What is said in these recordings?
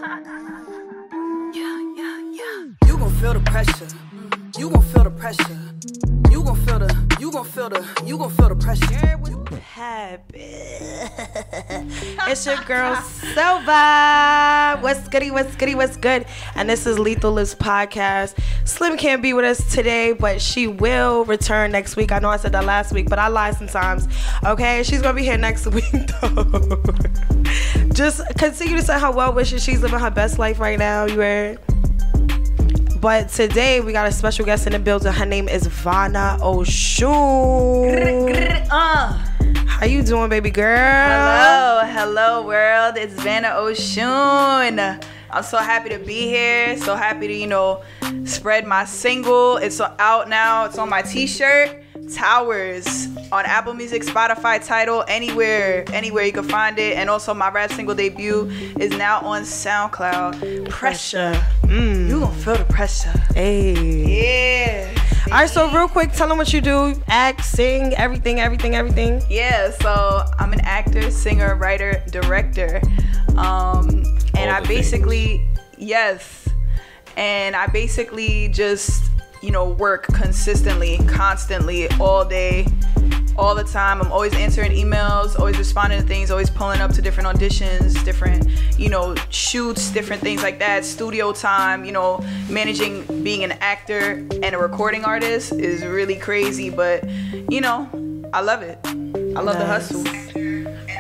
You gon' feel the pressure. You gon' feel the pressure. You gon' feel the pressure. It's your girl Silva. What's good? And this is Lethal Lipz podcast. Slim can't be with us today, but she will return next week. I know I said that last week, but I lie sometimes. Okay, she's gonna be here next week though. Just continue to send her well wishes. She's living her best life right now. You heard? But today we got a special guest in the building. Her name is Vannah Oshun. How you doing, baby girl? Hello world. It's Vannah Oshun. I'm so happy to be here. So happy to, spread my single. It's out now. It's on my t-shirt. Towers on Apple Music, Spotify, Tidal, anywhere you can find it. And also my rap single debut is now on SoundCloud. Pressure. You gonna feel the pressure. Hey. Yeah. All right, so real quick, tell them what you do. Act, sing, everything. Yeah, so I'm an actor, singer, writer, director. And I basically just work consistently, constantly, all day, all the time. I'm always answering emails, always responding to things, always pulling up to different auditions, different, shoots, different things like that. Studio time, managing being an actor and a recording artist is really crazy, but, I love it. I love the hustle.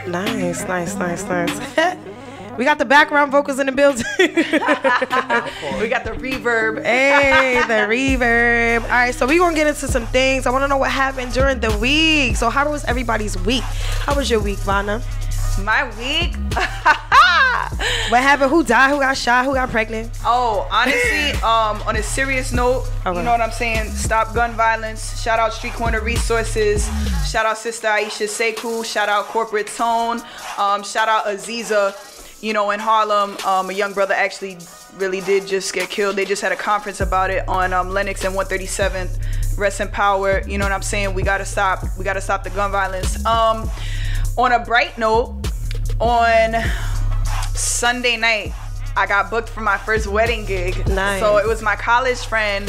Nice. We got the background vocals in the building. We got the reverb. Hey, the reverb. All right, so we're going to get into some things. I want to know what happened during the week. So how was everybody's week? How was your week, Vannah? My week? What happened? Who died? Who got shot? Who got pregnant? Oh, honestly, on a serious note, okay. You know what I'm saying? Stop gun violence. Shout out Street Corner Resources. Shout out Sister Aisha Sekou. Shout out Corporate Tone. Shout out Aziza. In Harlem, a young brother actually really did just get killed. They just had a conference about it on Lennox and 137th. Rest in power. You know what I'm saying? We gotta stop the gun violence. On a bright note, on Sunday night, I got booked for my first wedding gig. Nice. So it was my college friend.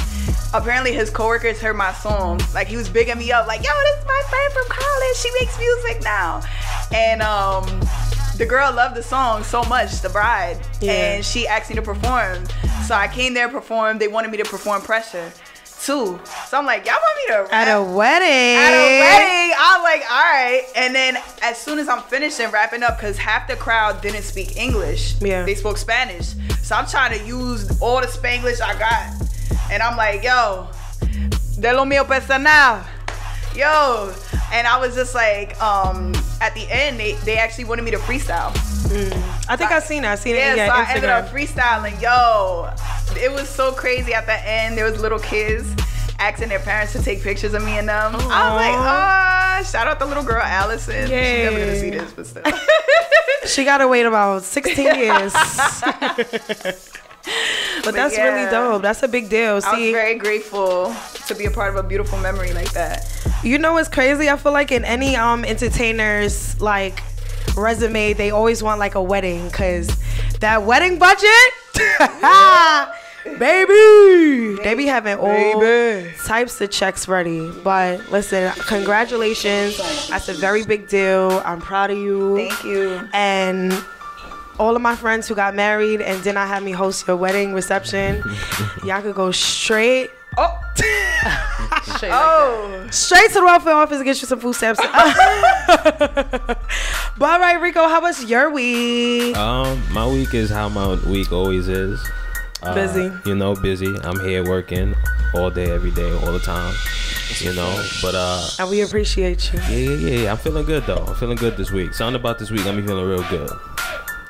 Apparently his coworkers heard my song. Like, he was bigging me up, like, yo, this is my friend from college. She makes music now. And the girl loved the song so much, the bride, and she asked me to perform. So I came there, performed. They wanted me to perform Pressure too. So I'm like, y'all want me to rap? At a wedding. I was like, all right. And then as soon as I'm finishing wrapping up, because half the crowd didn't speak English. Yeah. They spoke Spanish. So I'm trying to use all the Spanglish I got. And I'm like, yo, de lo mío personal. Yo. And I was just like, at the end, they actually wanted me to freestyle. I think I've seen it. Yeah, Yeah, so Instagram. I ended up freestyling. Yo, it was so crazy at the end. There was little kids asking their parents to take pictures of me and them. Aww. I was like, shout out the little girl, Allison. Yay. She's never going to see this, but still. She got to wait about 16 years. But that's really dope. That's a big deal. I was very grateful to be a part of a beautiful memory like that. You know what's crazy? I feel like in any entertainer's resume, they always want a wedding, because that wedding budget, baby, they be having all types of checks ready. But listen, congratulations. That's a very big deal. I'm proud of you. Thank you. And all of my friends who got married and did not have me host your wedding reception, y'all could go straight. Straight to the welfare office and get you some food stamps. But all right, Rico, how was your week? My week is how my week always is. Busy. Busy. I'm here working all day, every day, all the time. But and we appreciate you. Yeah. I'm feeling good though. I'm feeling good this week. Something about this week got me feeling real good.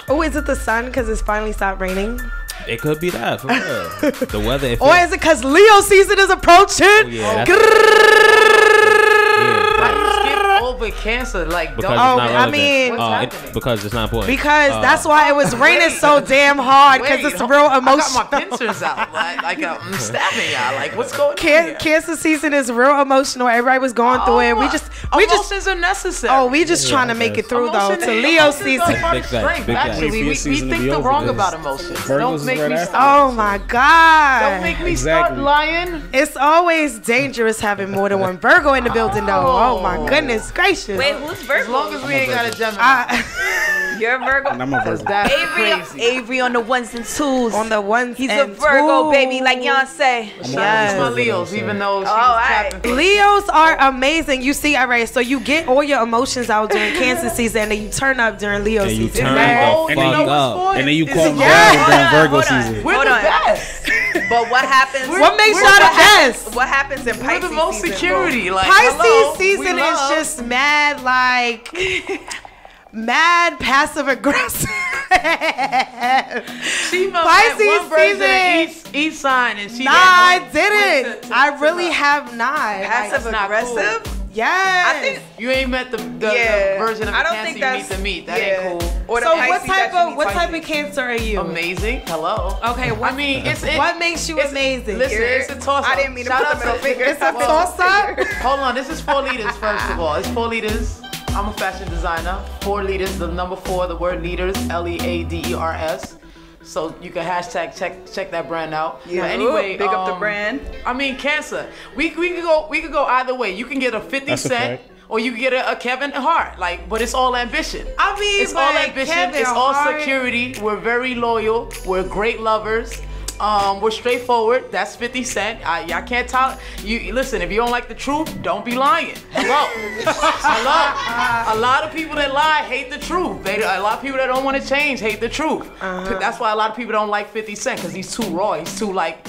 Oh, is it the sun because it's finally stopped raining? It could be that, for real. The weather. Or is it because Leo season is approaching? Oh, yeah. all but Cancer? Like, Because don't. it's not relevant. I mean, What's happening? because it's not important. Because that's why it was raining so damn hard, because it's real emotional. I got my pincers out. Like I'm stabbing y'all. Like, what's going on here? Cancer season is real emotional. Everybody was going through it. We just emotions are necessary. Oh, we just trying to make it through though. To Leo season. Big facts, big facts. Actually, we think the wrong about emotions. Don't make me start. Oh my God. Don't make me start lying. It's always dangerous having more than one Virgo in the building though. Oh my goodness gracious. Wait, who's Virgo? As long as we ain't got a Gemini. You're a Virgo. And I'm a Virgo. That's Avery, crazy. Avery on the ones and twos. On the ones He's a and Virgo, twos. baby, like Beyonce. Shout out to my Leos, even though she's right. tapping. Leos are amazing. You see, all right, so you get all your emotions out during Cancer season and then you turn up during Leo And you season. turn right? the And then fuck you- up. And then you call them Yeah. down during Virgo Hold on. season. We're Hold the on. best. But what happens? What makes what y'all the happens- best? What happens in We're Pisces the most season, security. Like, Pisces hello, season we is love. just mad, like, mad passive aggressive. She must Pisces have one version season. of each sign, and she Nah, I went didn't. to- I really have not. Passive That's not aggressive? Yes. I think. You ain't met the Yeah. version of I a don't Cancer think you that's need to meet. That yeah. ain't cool. Or the So Pisces what type that you of need what to type meet. of Cancer are you? Amazing. Hello. Okay, what I mean, what makes you it's- amazing? Listen, it's a toss up. I didn't mean to put the middle finger. It's a toss up. Hold on, this is 4 leaders first of all. It's 4 leaders. I'm a fashion designer. 4 leaders, the number 4, the word leaders, LEADERS. So you can hashtag check that brand out. Yeah. But anyway, Big up the brand. I mean, Cancer. We could go either way. You can get a 50 That's a Cent. fact. Or you can get a Kevin Hart, like, but it's all ambition. I mean, it's all but ambition. Kevin It's all Hart- security. We're very loyal. We're great lovers. We're straightforward. That's 50 Cent. Y'all can't tell. You listen. If you don't like the truth, don't be lying. Hello, hello. A lot of people that lie hate the truth. A lot of people that don't want to change hate the truth. That's why a lot of people don't like 50 Cent, because he's too raw. He's too like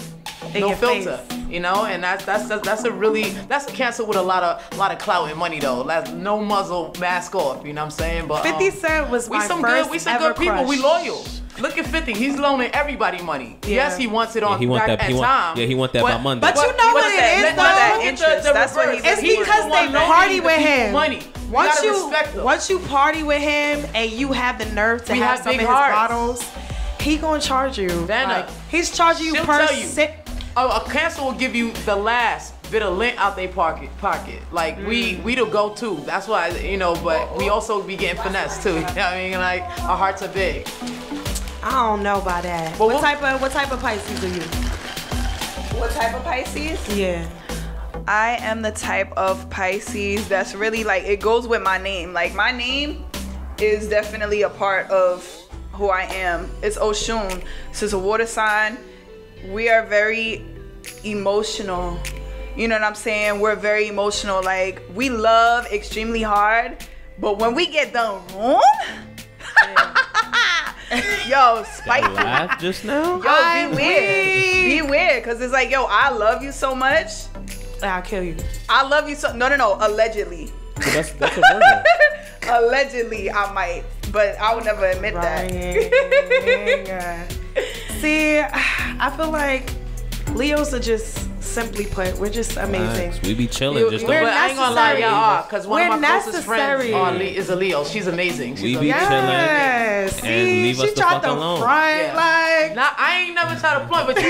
In no your filter. face. You know, and that's a Cancer with a lot of clout and money though. That's no muzzle, mask off. You know what I'm saying? But 50 Cent was we my some first good, we some ever good people. crush. We loyal. Look at 50. He's loaning everybody money. Yeah. Yes, he wants it on he want back that. at He want. time. Yeah, he want that by Monday. But you know what it is, let's though? look at Interest, the that's what reverse. he's It's He because the they one loaning party the with people him. money. You Once gotta you respect them. once you party with him and you have the nerve to We have have some of big his hearts. bottles, he gonna charge you. Vannah, Like, he's charging you she'll per tell you. sip. A Cancer will give you the last bit of lint out their pocket. Like we the go-to. That's why, you know. But we also be getting finesse too. You know what I mean? Like our hearts are big. I don't know about that. Well, what type of Pisces are you? What type of Pisces? Yeah. I am the type of Pisces that's really like, it goes with my name. Like, my name is definitely a part of who I am. It's Oshun. This is a water sign. We are very emotional. You know what I'm saying? We're very emotional. Like, we love extremely hard, but when we get done wrong, yo, spiteful. Laugh just now. Yo, be weird. Be weird, because it's like, yo, I love you so much. I'll kill you. I love you so. No, allegedly. So that's a Virgo. Allegedly, I might, but I would never admit that. See, I feel like Leos are just, simply put, we're just amazing. Nice. We be chilling. Just we're But don't. I ain't gonna lie, necessary. y'all are, because one We're of my closest friends necessary. is a Leo. She's amazing. She's We be amazing. Yes. chilling See, and leave she us the tried fuck to alone. front, Yeah. like. Nah, I ain't never tried to front, but you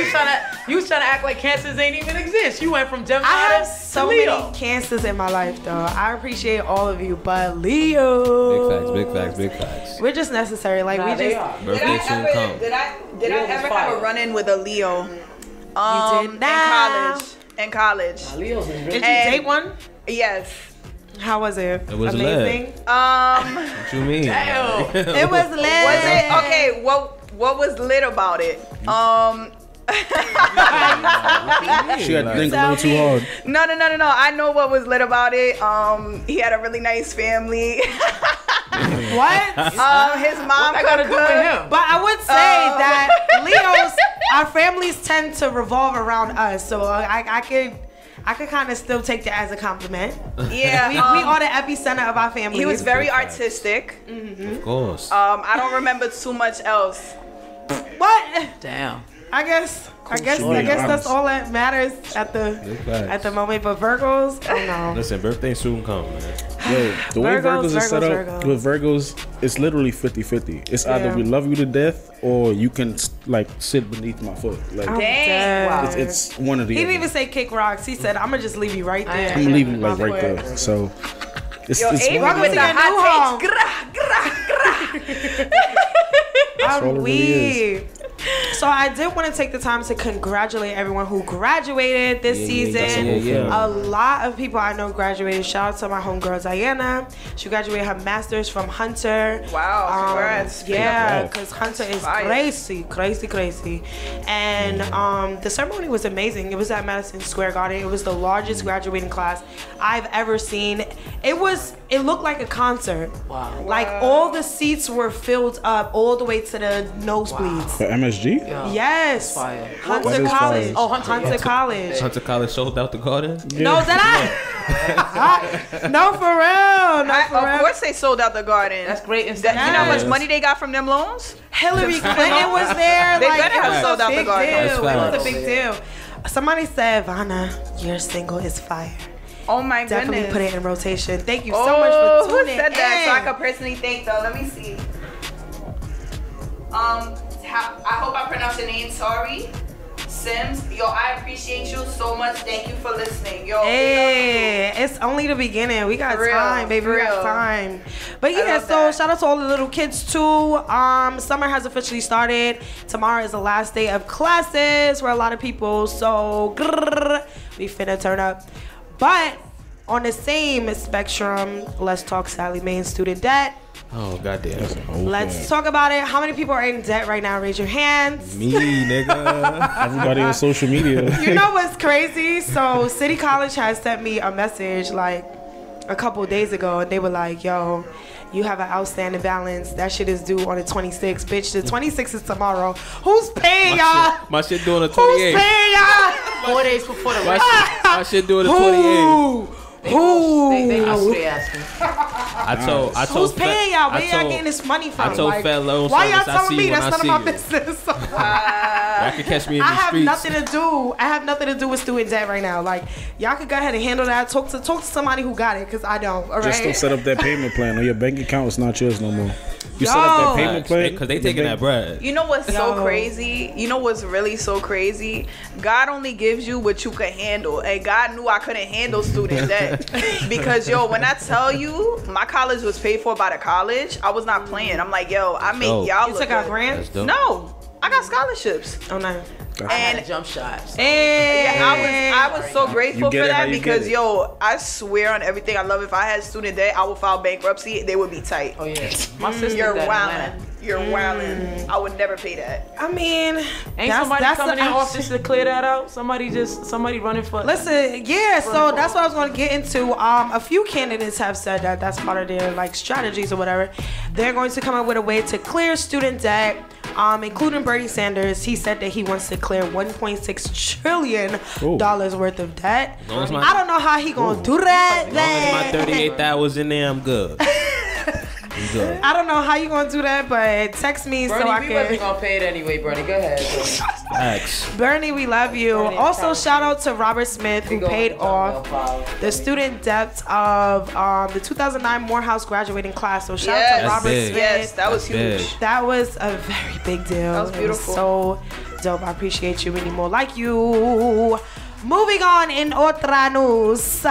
was trying to act like Cancers ain't even exist. You went from Gemini I have to so Leo. many Cancers in my life, though. I appreciate all of you, but Leo. Big facts. Big facts. We're just necessary. Like, Nah, we they just. are. Birthday soon come. Did I Leo's ever fire. have a run-in with a Leo? did now. In college. Leo's is Did really you And- date one? Yes. How was it? It was amazing. What you mean? Damn. It was lit. Was it okay? What was lit about it? She had to think a little too hard. No. I know what was lit about it. He had a really nice family. What? His mom What I gotta could do with cook. him? But I would say that Leos, our families tend to revolve around us, so I could kind of still take that as a compliment. Yeah, We are the epicenter of our family. he was very Big facts. artistic. Of course. I don't remember too much else. What? Damn. I guess story, that's honest. all that matters at Big facts. the moment. But Virgos, oh no. Listen, birthday soon come, man. Yo, the way Virgos are set up, Virgos. with Virgos, it's literally 50-50. It's either we love you to death or you can like sit beneath my foot. Like, Dang. Wow. it's one of the. He didn't even say kick rocks. He said, "I'm gonna just leave you right there." I'm leaving like right there. So it's Yo, it's Ava one of with the- the hot new takes. Grah, grah, grah. I'm all it really weak. So I did want to take the time to congratulate everyone who graduated this season. Yeah. A lot of people I know graduated. Shout out to my homegirl Diana. She graduated her master's from Hunter. Wow, congrats. Yeah, because Hunter is Fire. crazy. And the ceremony was amazing. It was at Madison Square Garden. It was the largest graduating class I've ever seen. It looked like a concert. Wow. Like all the seats were filled up all the way to the nosebleeds. For MSG? Yeah. Yes. Fire. Hunter What is College. fire? Oh, Hunter. College. Hunter College sold out the garden. No, did I? No, for real. No, for Of real. course they sold out the garden. That's great. You know how much Yes. money they got from them loans? Hillary Clinton was there. They like, better it have was sold a out the big garden. deal. That's It was a facts. big deal. Somebody said, Vannah, your single is fire. Oh my Definitely goodness. put it in rotation. Thank you so much for who tuning said that? in. So I could personally thank though. Let me see. I hope I pronounced your name. Sorry. Sims. Yo, I appreciate you so much. Thank you for listening. Yo, Hey, it's only the beginning. We got For real, time, baby. for We got real. time. But yeah, love so that. shout out to all the little kids too. Summer has officially started. Tomorrow is the last day of classes for a lot of people. So grrr, we finna turn up. But on the same spectrum, let's talk Sally Mae student debt. Oh goddamn. Let's talk about it. How many people are in debt right now? Raise your hands. Me, nigga. Everybody on social media. You know what's crazy? So City College has sent me a message like a couple days ago, and they were like, yo, you have an outstanding balance. That shit is due on the 26th. Bitch, the 26th is tomorrow. Who's paying y'all? My shit doing the Who's 28th. paying y'all? 4 days before the My rest. my shit doing the 28th. Who? They asking. I told Who's paying y'all? Where I y'all told- getting this money from? I told Like, Fat Loan why y'all Service, I telling see me? you when That's I none of my see you. business. Y'all can catch me in I the have streets. nothing to do. I have nothing to do with student debt right now. Like, y'all could go ahead and handle that. Talk to somebody who got it, because I don't. All right. Just don't set up that payment plan or your bank account is not yours no more. You set up that payment plan Because they taking that bread. You know what's so Yo. crazy? You know what's really so crazy? God only gives you what you can handle. And God knew I couldn't handle student debt. Because, yo, when I tell you my college was paid for by the college, I was not playing. I'm like, yo, I make dope. y'all You look took out good. grants? That's dope. No, I got scholarships. Oh, no. I had And a jump shot. Hey. I was so grateful You get for it how that you because get it. yo, I swear on everything I love. If I had student debt, I would file bankruptcy. They would be tight. Oh yeah. My sister. You're did that in wildin'. Atlanta. You're wildin'. I would never pay that. I mean, Ain't somebody coming in the office to clear that out? Somebody running for. Listen, yeah, so that's what I was going to get into. A few candidates have said that that's part of their like strategies or whatever. They're going to come up with a way to clear student debt, including Bernie Sanders. He said that he wants to clear $1.6 trillion worth of debt. As long as my- I don't know how he going to do that. As long as my 38 that was in there, I'm good. I'm good. I don't know how you going to do that, but text me Bernie, so I we wasn't can. gonna pay it anyway, Bernie. Go ahead. Facts. Bernie, we love you. Bernie, Also, proud. shout out to Robert Smith, who We go paid with off Tumblr. the student debt of the 2009 Morehouse graduating class. So shout out Yes. to Robert big. Smith. Yes, that was That's huge. big. That was a very big deal. That was It beautiful. so dope. I appreciate you. We need more like you. Moving on in otra news.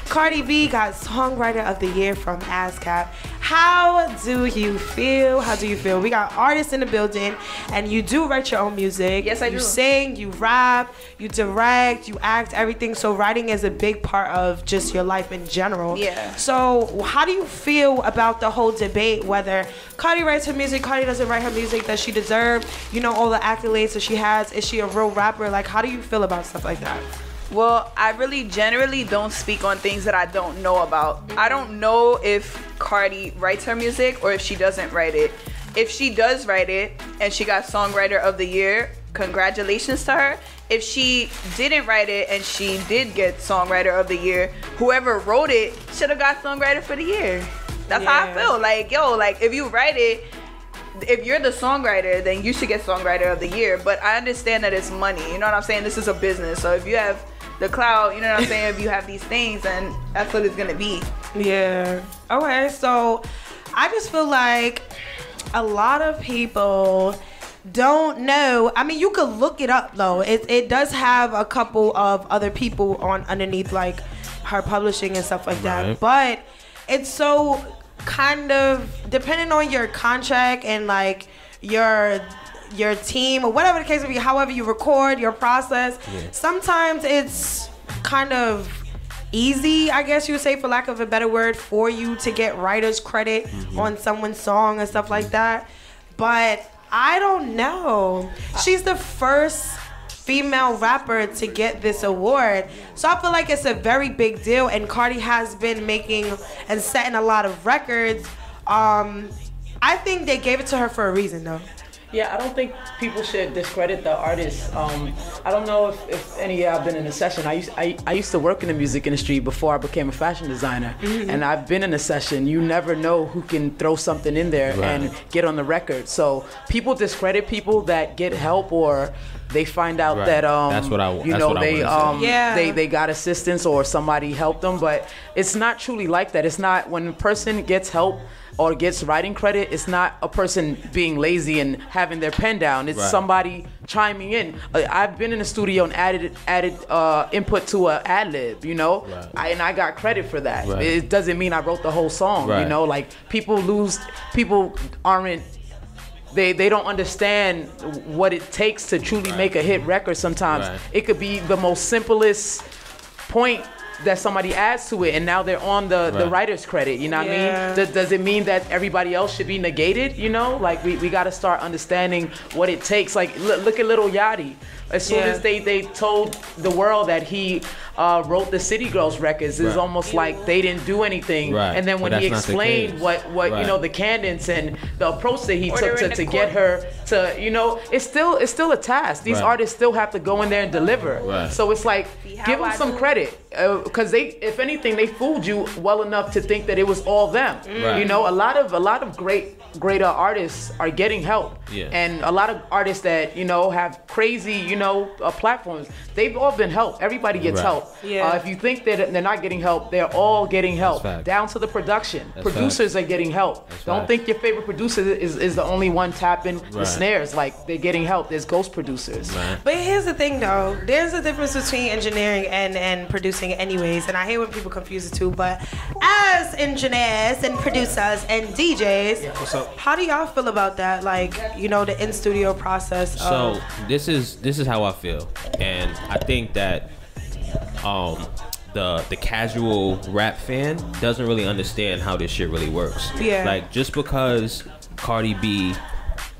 Cardi B got Songwriter of the Year from ASCAP. How do you feel? How do you feel? We got artists in the building, and you do write your own music. Yes, I do. You sing, you rap, you direct, you act, everything. So writing is a big part of just your life in general. Yeah. So how do you feel about the whole debate whether Cardi writes her music, Cardi doesn't write her music, does she deserve, all the accolades that she has? Is she a real rapper? Like, how do you feel about stuff like that? Well, I really generally don't speak on things that I don't know about. I don't know if Cardi writes her music or if she doesn't write it. If she does write it and she got Songwriter of the Year, congratulations to her. If she didn't write it and she did get Songwriter of the Year, whoever wrote it should have got Songwriter for the Year. That's how I Yeah. feel. Like, yo, like if you write it, if you're the songwriter, then you should get Songwriter of the Year. But I understand that it's money. You know what I'm saying? This is a business. So if you have the cloud. You know what I'm saying? If you have these things, and that's what it's gonna be. Yeah. Okay, so I just feel like a lot of people don't know. I mean, you could look it up though. It does have a couple of other people on underneath, like her publishing and stuff like that. But it's so kind of depending on your contract and like your team or whatever the case may be, however you record your process. Sometimes it's kind of easy, I guess you would say, for lack of a better word, for you to get writer's credit on someone's song and stuff like that. But I don't know. She's the first female rapper to get this award. So I feel like it's a very big deal, and Cardi has been making and setting a lot of records. I think they gave it to her for a reason though. Yeah, I don't think people should discredit the artist. I don't know if any of y'all have been in a session. I used to work in the music industry before I became a fashion designer, and I've been in a session. You never know who can throw something in there and get on the record. So people discredit people that get help, or they find out that they got assistance or somebody helped them, but it's not truly like that. It's not when a person gets help or gets writing credit, it's not a person being lazy and having their pen down. It's somebody chiming in. I've been in the studio and added input to a ad lib, you know, and I got credit for that. It doesn't mean I wrote the whole song, you know. Like people aren't. They don't understand what it takes to truly make a hit record. Sometimes it could be the most simplest point that somebody adds to it, and now they're on the writer's credit. You know what I mean? Does it mean that everybody else should be negated? You know, like we got to start understanding what it takes. Like look at Lil Yachty. As soon as they told the world that he wrote the City Girls records, it's almost like they didn't do anything. And then when he explained what you know, the cadence and the approach that he took to get her to, you know, it's still a task. These artists still have to go in there and deliver. So it's like, give them some credit, because they, if anything, they fooled you well enough to think that it was all them. You know, a lot of greater artists are getting help, and a lot of artists that, you know, have crazy, you know, platforms, they've all been helped. Everybody gets help. If you think that they're not getting help, they're all getting help, down to the production. Producers are getting help. Don't think your favorite producer is the only one tapping the snares. Like, they're getting help. There's ghost producers. But here's the thing though, there's a difference between engineering and producing anyways, and I hate when people confuse the two, but as engineers and producers and DJs, how do y'all feel about that? Like, you know, the in-studio process. So this is how I feel, and I think that the casual rap fan doesn't really understand how this shit really works. Like, just because Cardi B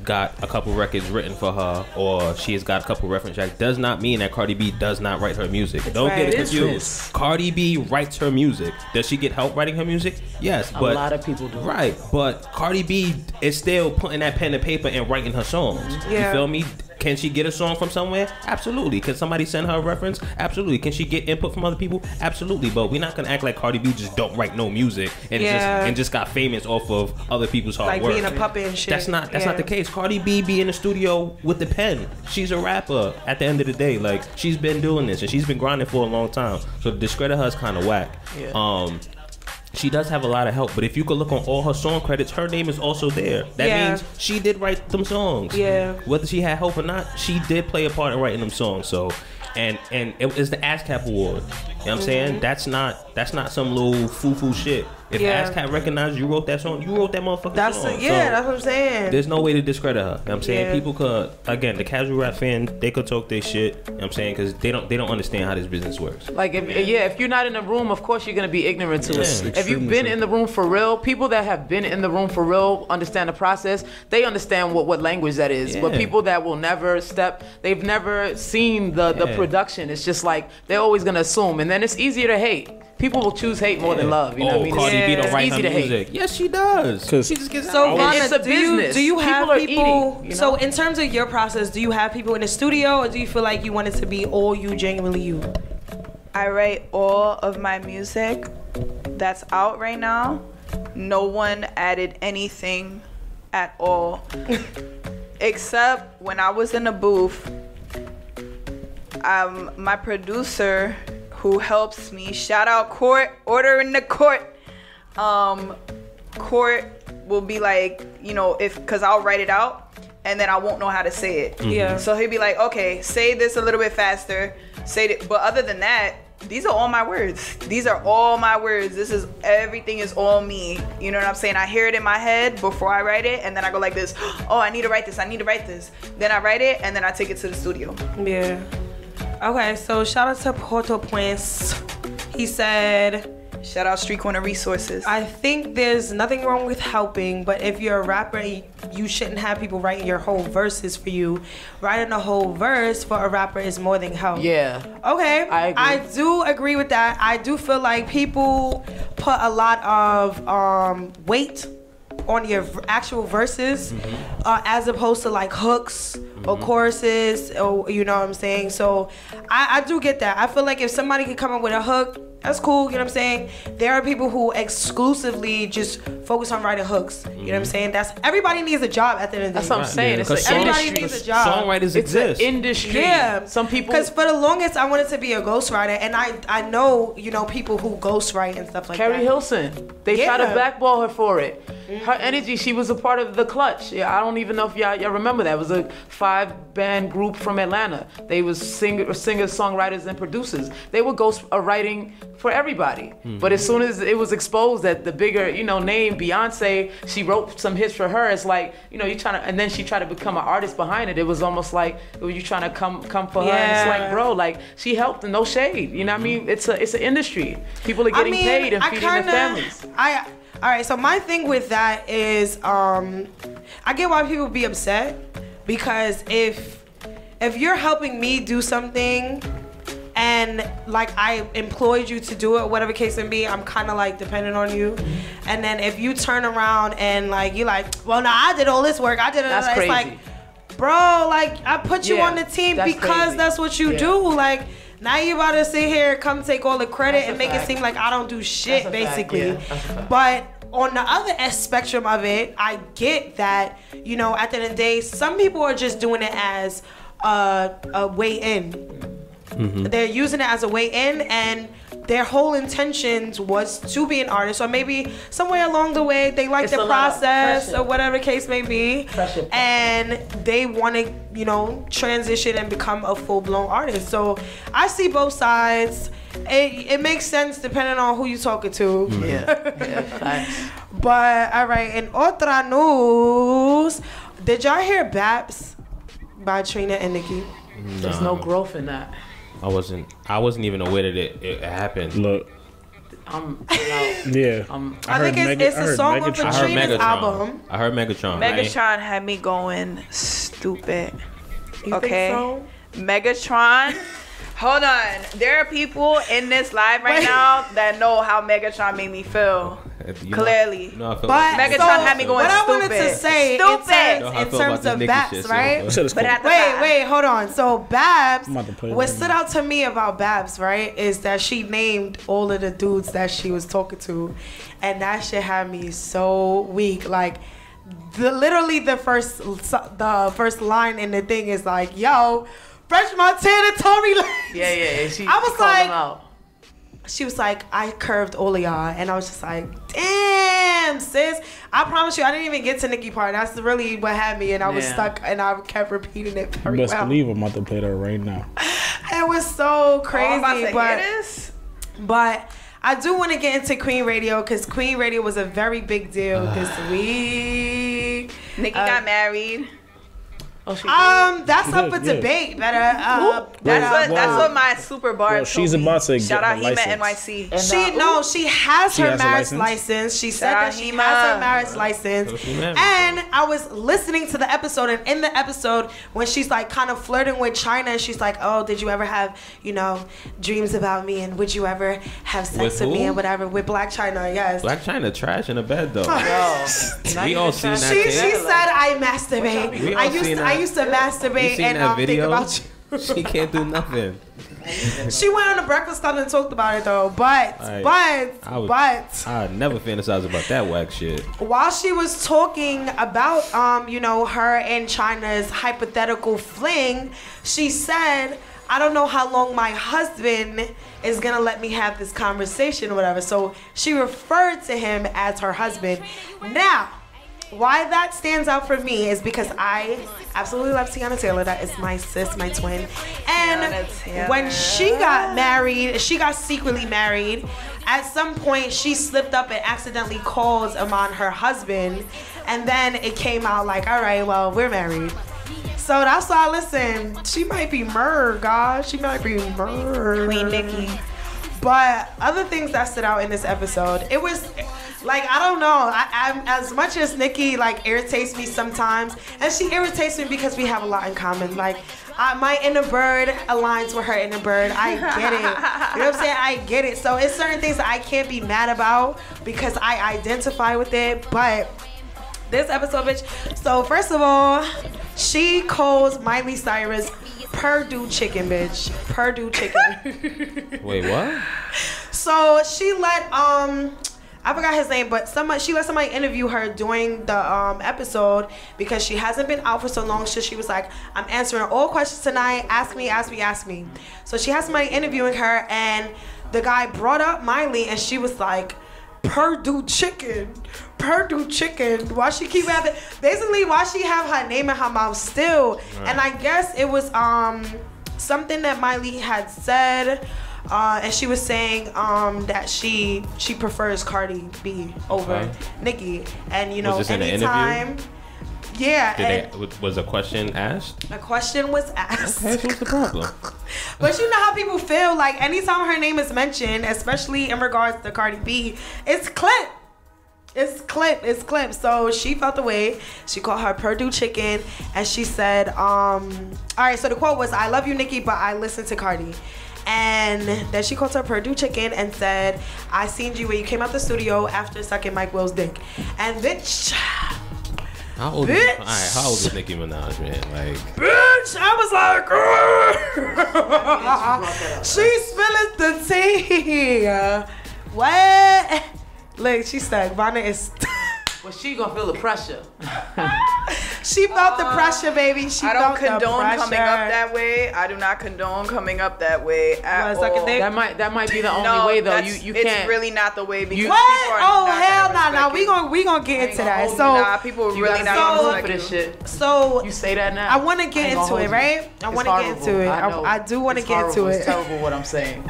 got a couple records written for her, or she has got a couple reference tracks, does not mean that Cardi B does not write her music. Don't get it confused. Cardi B writes her music. Does she get help writing her music? Yes, but a lot of people do. Right, but Cardi B is still putting that pen to paper and writing her songs. You feel me? Can she get a song from somewhere? Absolutely. Can somebody send her a reference? Absolutely. Can she get input from other people? Absolutely. But we're not gonna act like Cardi B just don't write no music and just got famous off of other people's hard work. Like being a puppet and shit. That's not the case. Cardi B be in the studio with the pen. She's a rapper at the end of the day. Like, she's been doing this and she's been grinding for a long time. So to discredit her is kind of whack. She does have a lot of help, but if you could look on all her song credits, her name is also there. That means she did write them songs. Whether she had help or not, she did play a part in writing them songs. So, and it is the ASCAP award. You know what I'm saying? That's not some little foo-foo shit. If ASCAP recognized you wrote that song, you wrote that motherfucking song. That's what I'm saying. There's no way to discredit her. You know what I'm saying? People could, again, the casual rap fan, they could talk their shit. You know what I'm saying? Because they don't understand how this business works. Like, if you're not in the room, of course you're going to be ignorant to it. If you've been in the room for real, people that have been in the room for real understand the process. They understand what language that is. But people that will never they've never seen the production. It's just like, they're always going to assume. And then it's easier to hate. People will choose hate more than love. You know what I mean? Cardi B don't write her music. Hate. Yes, she does. She just gets so Vannah, it's a business. Do you have people? Eating, you know? So in terms of your process, do you have people in the studio, or do you feel like you want it to be all you, genuinely you? I write all of my music that's out right now. No one added anything at all, except when I was in the booth. my producer who helps me, shout out Court, order in the court. Court will be like, you know, cause I'll write it out and then I won't know how to say it. Yeah. So he'll be like, okay, say this a little bit faster, say it. But other than that, these are all my words. These are all my words. Everything is all me. You know what I'm saying? I hear it in my head before I write it, and then I go like this, oh, I need to write this. Then I write it, and then I take it to the studio. Yeah. Okay, so shout out to Porto Prince. He said, shout out Street Corner Resources. I think there's nothing wrong with helping, but if you're a rapper, you shouldn't have people writing your whole verses for you. Writing a whole verse for a rapper is more than help. Yeah. Okay. I agree. I do agree with that. I do feel like people put a lot of weight on your actual verses as opposed to like hooks or choruses, or you know what I'm saying? So I do get that. I feel like if somebody could come up with a hook, that's cool, you know what I'm saying? There are people who exclusively just focus on writing hooks. You know what I'm saying? Everybody needs a job at the end of the day. That's what I'm saying. Yeah, It's an everybody industry. needs a job. Songwriters It's an exist. industry. Yeah. Some people. Because for the longest, I wanted to be a ghostwriter, and I know, you know, people who ghostwrite and stuff like Carrie that. Hilson. They Yeah. tried to blackball her for it. Her energy, she was a part of The Clutch. Yeah, I don't even know if y'all remember that. It was a 5-band group from Atlanta. They was singers, songwriters, and producers. They were ghost writing for everybody. But as soon as it was exposed that the bigger, you know, name, Beyonce, she wrote some hits for her. It's like, you know, you trying to, and then she tried to become an artist behind it. It was almost like you trying to come for her. And it's like, bro, like she helped and no shade. You know what I mean? It's an industry. People are getting paid and feeding their families. All right, so my thing with that is, I get why people be upset, because if you're helping me do something and like I employed you to do it, whatever case may be, I'm kind of like dependent on you. And then if you turn around and like you're like, well, no, I did all this work, I did it. That's it's crazy. like, bro, like I put you Yeah, on the team that's because crazy. that's what you Yeah. do. Like now you about to sit here, come take all the credit That's a and make fact. it seem like I don't do shit, That's a fact, basically. yeah, that's a fact. But on the other spectrum of it, I get that, you know, at the end of the day, some people are just doing it as a way in. They're using it as a way in, and their whole intentions was to be an artist, or maybe somewhere along the way they like It's the a lot of process pressure. or whatever case may be, Pressure. and they want to, you know, transition and become a full-blown artist. So I see both sides. It makes sense depending on who you're talking to. Yeah, facts. But all right, in otra news, did y'all hear Babs by Trina and Nicki? There's no growth in that. I wasn't even aware that it happened. Look, I'm out. yeah. I think it's a song off I of heard Trina's Megatron. album. I heard Megatron. Megatron had me going stupid. You Okay. think so? Megatron. Hold on. There are people in this live right Wait. now that know how Megatron made me feel. Clearly. You know, I feel But Megatron so had me going what I wanted stupid. to say Stupid. in know how I terms, feel about this of Nicki Babs, shit, right? so- But at the Wait, time, wait, hold on. So Babs, I'm about to play it what right stood now. out to me about Babs, right, is that she named all of the dudes that she was talking to, and that shit had me so weak. Like, literally the first line in the thing is like, "Yo, Fresh Montana, Tory Lanez." Yeah. She I was called like- him out. She was like, I curved all of y'all. And I was just like, damn, sis. I promise you, I didn't even get to Nicki part. That's really what had me. And I was Yeah. stuck, and I kept repeating it very Best well. believe I'm about to play that right now. It was so I'm crazy. about to hear but, this. but I do want to get into Queen Radio, because Queen Radio was a very big deal this week. Nicki got married. Oh, she That's She up did, for yeah. debate. That's what my super bar Well, told she's me. about to Shout get out her Hema license. NYC. She has She her has a marriage license? license. She said Shout that out she Hema. has her marriage license. So she married. And I was listening to the episode, and in the episode, when she's like kind of flirting with China, and she's like, "Oh, did you ever have, you know, dreams about me? And would you ever have sex With with me who? and whatever?" With Black China, yes. Black China trash in the bed though. Yo, We all seen that She thing. said I masturbate. We all I seen that. used to You masturbate seen and that think video? about you. She can't do nothing. She went on the Breakfast Club and talked about it though. But I never fantasize about that whack shit. while she was talking about you know, her and China's hypothetical fling, she said, I don't know how long my husband is gonna let me have this conversation or whatever. So she referred to him as her husband. Now, why that stands out for me is because I absolutely love Tiana Taylor. That is my sis, my twin. And when she got married, she got secretly married. At some point, she slipped up and accidentally called Iman her husband. And then it came out like, all right, well, we're married. So that's why, listen, she might be murdered, God. She might be murdered. Queen Nikki. But other things that stood out in this episode, it was like, I don't know. I'm as much as Nikki like irritates me sometimes, and she irritates me because we have a lot in common. Like, my inner bird aligns with her inner bird. I get it. You know what I'm saying? I get it. So it's certain things that I can't be mad about because I identify with it. But this episode, bitch. So first of all, she calls Miley Cyrus Purdue chicken, bitch. Purdue chicken. Wait, what? So she let I forgot his name, but she let somebody interview her during the episode because she hasn't been out for so long. So she was like, I'm answering all questions tonight. Ask me. So she has somebody interviewing her, and the guy brought up Miley, and she was like, Purdue chicken. Why she keep having, basically why she have her name in her mouth still. Right. And I guess it was something that Miley had said. And she was saying that she prefers Cardi B over Nicki. And you know, was this anytime. In the interview? Yeah. Was a question asked? A question was asked. Okay, so what's the problem? But you know how people feel, like anytime her name is mentioned, especially in regards to Cardi B, it's clip. So she felt the way. She called her Purdue chicken, and she said, all right, so the quote was, I love you, Nicki, but I listen to Cardi. And then she called her Purdue chicken and said, I seen you when you came out the studio after sucking Mike Will's dick. And bitch, how old is Nicki Minaj, man? Like, bitch, I was like, she spilling the tea. What? Look, she said, Vannah is. Well, she gonna feel the pressure. She felt the pressure, baby. I don't condone coming up that way. I do not condone coming up that way at all. That might be the only way though. You can't. It's really not the way because what? People are oh not hell no! We gonna get into that. So people are really not gonna for this shit. So you say that now. I want to get into it, right? I want to get into it. I do want to get into it. It's terrible what I'm saying.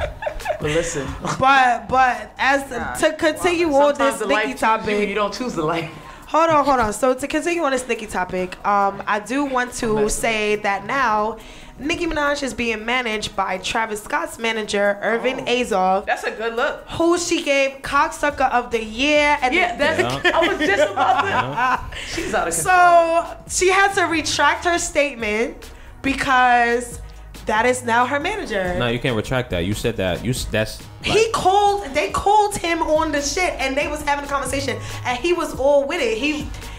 But listen. But as to continue on this Nicki topic, you don't choose the life. Hold on. So to continue on this Nicki topic, I do want to say that now Nicki Minaj is being managed by Travis Scott's manager, Irvin Azov. That's a good look. Who she gave Cocksucker of the Year. And I was just about to. She's out of control. So she had to retract her statement because that is now her manager. No, you can't retract that. You said that. That's. Like, They called him on the shit, and they was having a conversation, and he was all with it.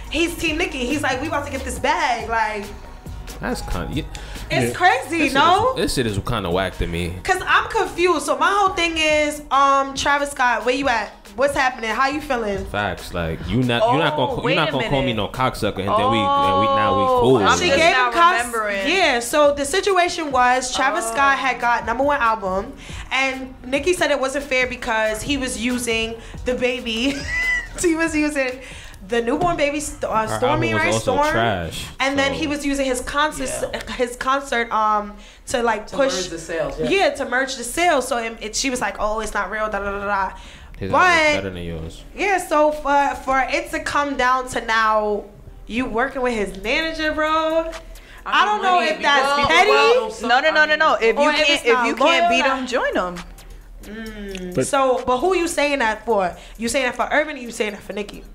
He's Team Nicki. He's like, we about to get this bag. Like, that's kind of. It's crazy, no? This shit is kind of whack to me. Cause I'm confused. So my whole thing is, Travis Scott, where you at? What's happening? How you feeling? Facts, like you're not gonna call me no cocksucker, and then we cool. She gave him remembering. Yeah. So the situation was Travis Scott had got #1 album, and Nicki said it wasn't fair because he was using the baby. He was using the newborn baby Stormy, right? Storm. Trash, and then he was using his concert to like push merge the sales. Yeah, to merge the sales. So she was like, oh, it's not real. Da da da da. His album's better than yours. Yeah, so for it to come down to now, you working with his manager, bro. I don't know if that's petty. No. If you can't beat him, join him. But who you saying that for? You saying that for Urban, or you saying that for Nicki?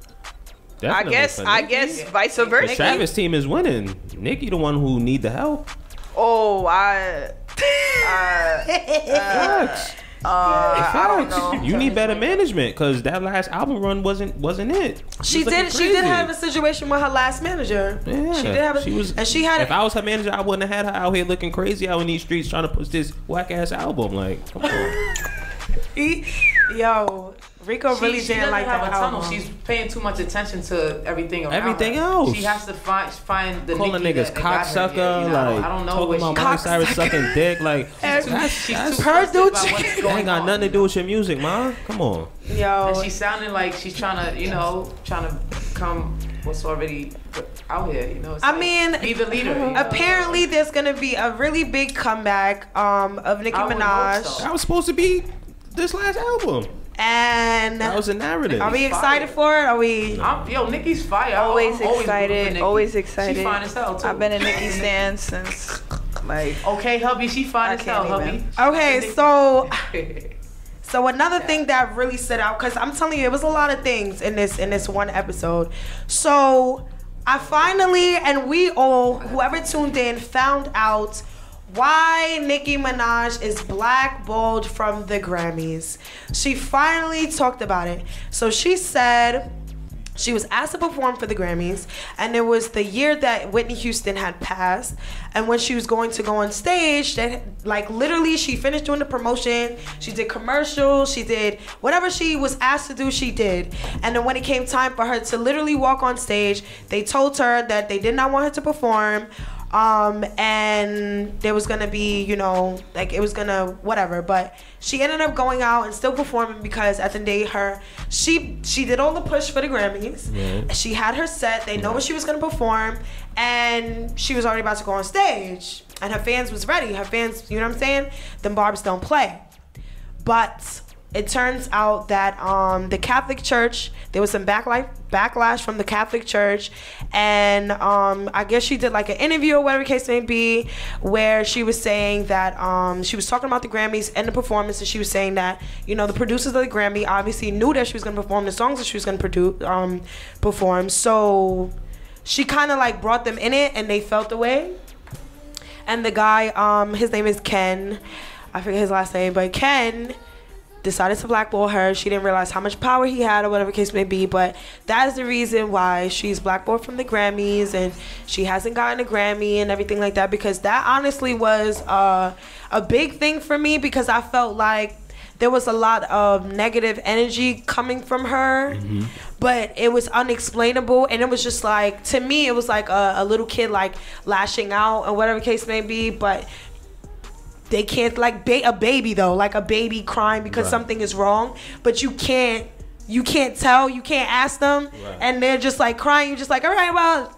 I guess vice versa. Travis' team is winning. Nicki the one who need the help. Oh, I don't know. You need better management because that last album run wasn't it. She did have a situation with her last manager. Yeah, she did have If I was her manager, I wouldn't have had her out here looking crazy out in these streets trying to push this whack ass album. Like, come on. Yo, Rico really she didn't like have that a tunnel. album. She's paying too much attention to everything around Everything her. else. She has to find the Calling Nicki niggas that got her cocksucker, here, you know? like I don't know talking what about she Miley Cyrus sucking dick, like she's too Purdue frustrated about what's that going ain't got on. nothing to do with your music, man. Come on. Yo, And she's sounding like she's trying to become what's already out here, you know. It's I like, mean, be the leader. You know? apparently there's gonna be a really big comeback of Nicki I would hope Minaj, so. That was supposed to be this last album. and That was a narrative. are we excited for it? Are we? Yo, Nicki's fire. Always I'm rooting for excited. Nicki. Always excited. She fine as hell too. I've been a Nicki stan since like. Okay, hubby, she fine as hell, can't hubby. Okay, so another thing that really stood out, because I'm telling you, it was a lot of things in this one episode. So I finally, and we all, whoever tuned in, found out why Nicki Minaj is blackballed from the Grammys. She finally talked about it. So she said she was asked to perform for the Grammys, and it was the year that Whitney Houston had passed. And when she was going to go on stage, that like literally she finished doing the promotion, she did commercials, she did whatever she was asked to do, she did. And then when it came time for her to literally walk on stage, they told her that they did not want her to perform. And there was gonna be, like it was gonna whatever, but she ended up going out and still performing because at the day she did all the push for the Grammys. Right. She had her set, they know what she was gonna perform, and she was already about to go on stage, and her fans was ready. Her fans, you know what I'm saying? Them barbs don't play. But it turns out that the Catholic Church, there was some backlash from the Catholic Church, and I guess she did like an interview or whatever the case may be, where she was saying that she was talking about the Grammys and the performance, and she was saying that the producers of the Grammy obviously knew that she was going to perform the songs that she was going to perform, so she kind of like brought them in it, and they felt the way. And the guy, his name is Ken, I forget his last name, but Ken decided to blackball her. She didn't realize how much power he had or whatever the case may be, but that is the reason why she's blackballed from the Grammys, and she hasn't gotten a Grammy and everything like that, because that honestly was a big thing for me, because I felt like there was a lot of negative energy coming from her, but it was unexplainable, and it was just like, to me, it was like a little kid like lashing out or whatever the case may be, but they can't, like a baby though, like a baby crying because something is wrong, but you can't tell, you can't ask them, and they're just like crying. You're just like, all right, well,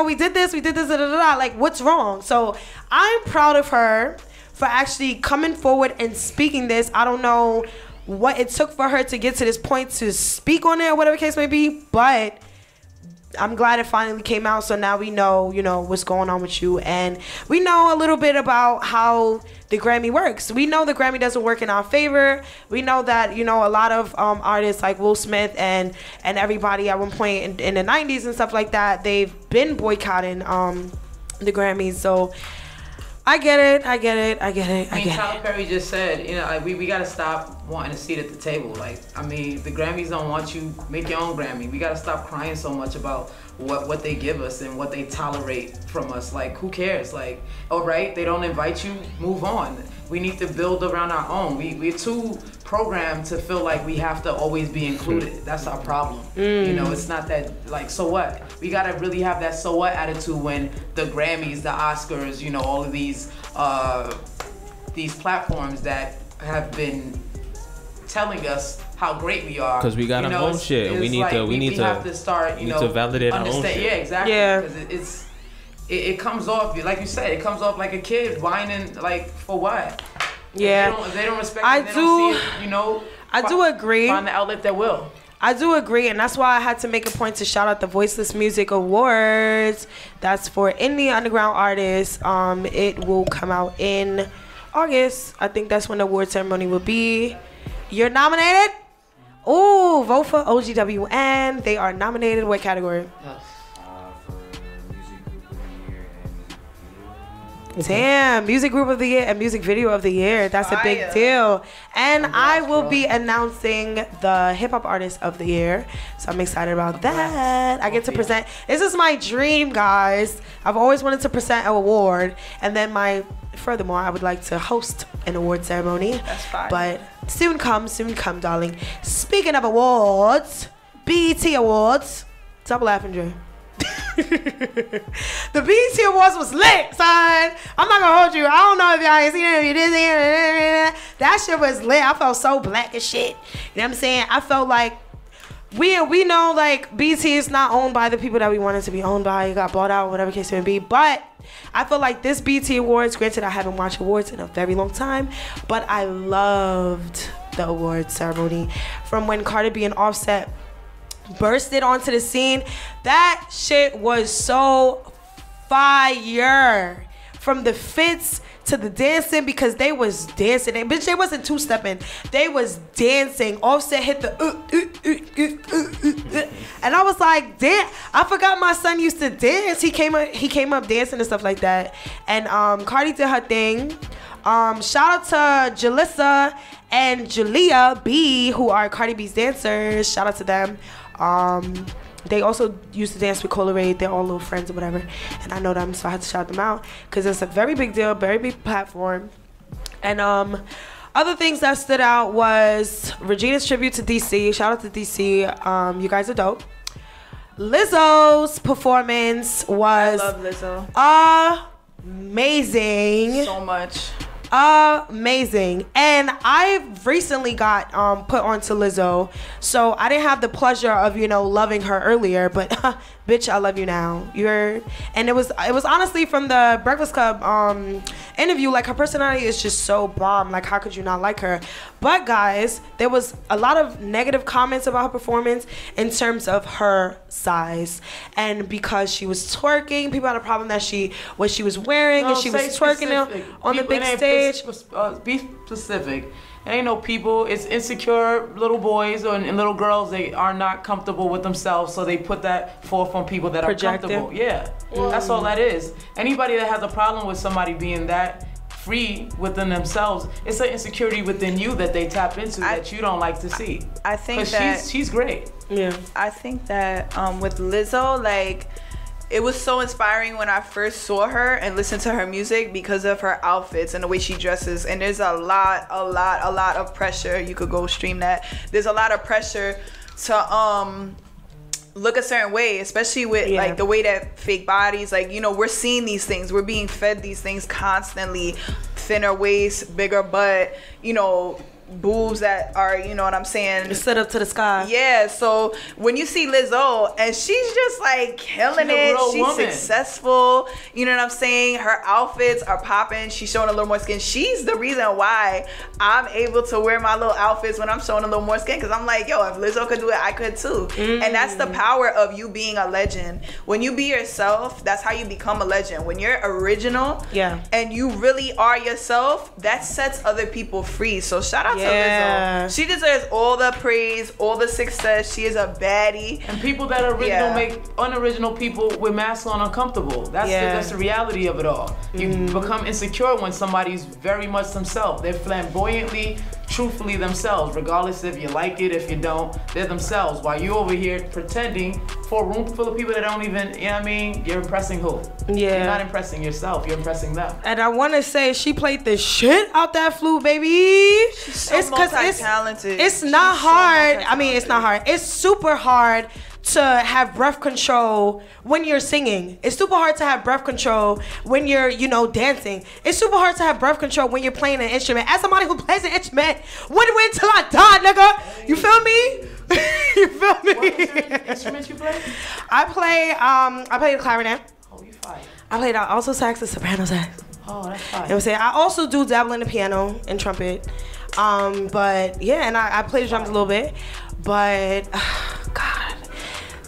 we did this, like what's wrong? So I'm proud of her for actually coming forward and speaking this. I don't know what it took for her to get to this point to speak on it or whatever the case may be, but I'm glad it finally came out, so now we know, what's going on with you, and we know a little bit about how the Grammy works. We know the Grammy doesn't work in our favor. We know that, a lot of artists like Will Smith and everybody at one point in the 90s and stuff like that, they've been boycotting the Grammys, so I get it. I mean, Tyler Perry just said, we got to stop wanting a seat at the table. Like, I mean, the Grammys don't want you, make your own Grammy. We got to stop crying so much about what they give us and what they tolerate from us. Like, who cares? Like, all right, they don't invite you, move on. We need to build around our own. We're too programmed to feel like we have to always be included. That's our problem. It's not that, like, so what? We gotta really have that so what attitude when the Grammys, the Oscars, all of these platforms that have been telling us how great we are. Because we got our own shit, and we need to have to start, to validate our own shit. Yeah, exactly. Yeah. Because it comes off, like you said, it comes off like a kid whining, like, for what? Yeah. If they don't respect it, they don't see it, I do agree. Find the outlet that will. I do agree, and that's why I had to make a point to shout out the Voiceless Music Awards. That's for indie underground artists. It will come out in August. I think that's when the award ceremony will be. You're nominated? Ooh, vote for OGWN. They are nominated. What category? For music group of the year and music Damn, music group of the year and music video of the year. That's a big deal. And I will be announcing the hip hop artist of the year. So I'm excited about that. I get to present. This is my dream, guys. I've always wanted to present an award. And then furthermore, I would like to host an award ceremony. That's fine. But soon come, darling. Speaking of awards, BET Awards. Stop laughing, Dre. The BET Awards was lit, son. I'm not gonna hold you. I don't know if y'all ain't seen it. You did. That shit was lit. I felt so black as shit. You know what I'm saying? I felt like we know like BET is not owned by the people that we wanted to be owned by. It got bought out, whatever case it may be. But I feel like this BET Awards, granted I haven't watched awards in a very long time, but I loved the awards ceremony. From when Cardi B and Offset bursted onto the scene, that shit was so fire. From the fits to the dancing, because they was dancing. Bitch, they wasn't two-stepping. They was dancing. Offset hit the and I was like, damn, I forgot my son used to dance. He came up dancing and stuff like that. And Cardi did her thing. Shout out to Jalissa and Julia B, who are Cardi B's dancers. Shout out to them. They also used to dance with Cola Ray. They're all little friends or whatever. And I know them, so I had to shout them out because it's a very big deal, very big platform. And other things that stood out was Regina's tribute to DC. Shout out to DC. You guys are dope. Lizzo's performance was I love Lizzo. Amazing. So much. Amazing. And I recently got put onto Lizzo, so I didn't have the pleasure of loving her earlier, but bitch, I love you now. And it was honestly from the Breakfast Club interview, like her personality is just so bomb, like how could you not like her? But guys, there was a lot of negative comments about her performance in terms of her size, and because she was twerking, people had a problem that what she was wearing, and she was twerking on the big stage. Be specific. It ain't no people. It's insecure little boys and little girls. They are not comfortable with themselves, so they put that forth on people that are comfortable. Yeah, that's all that is. Anybody that has a problem with somebody being that free within themselves, it's an insecurity within you that they tap into that you don't like to see. I think that she's great. Yeah. I think that with Lizzo, like, it was so inspiring when I first saw her and listened to her music because of her outfits and the way she dresses. And there's a lot of pressure. You could go stream that. There's a lot of pressure to look a certain way, especially with like the way that fake bodies, like, we're seeing these things. We're being fed these things constantly. Thinner waist, bigger butt, boobs that are, what I'm saying, set up to the sky. Yeah, so when you see Lizzo and she's just like killing it, she's successful, you know what I'm saying, her outfits are popping, she's showing a little more skin. She's the reason why I'm able to wear my little outfits when I'm showing a little more skin, because I'm like, yo, if Lizzo could do it, I could too. And that's the power of you being a legend. When you be yourself, that's how you become a legend. When you're original and you really are yourself, that sets other people free. So shout out to Lizzo. She deserves all the praise, all the success. She is a baddie. And people that are original make unoriginal people with masks on uncomfortable. That's the reality of it all. You become insecure when somebody's very much themselves. They're flamboyantly, truthfully themselves, regardless if you like it, if you don't. They're themselves. While you over here pretending for a room full of people that don't even, you're impressing who? Yeah. You're not impressing yourself, you're impressing them. And I want to say she played the shit out that flute, baby. She's so multi-talented. It's not hard. I mean, it's not hard. It's super hard to have breath control when you're singing. It's super hard to have breath control when you're, dancing. It's super hard to have breath control when you're playing an instrument. As somebody who plays an instrument, win till I die, nigga. You feel me? You feel me? What instrument you play? I play the clarinet. Oh, you fine. I played alto sax and soprano sax. Oh, that's fine. You know what I'm saying? I also do dabble in the piano and trumpet. But yeah, and I play the drums a little bit. But God,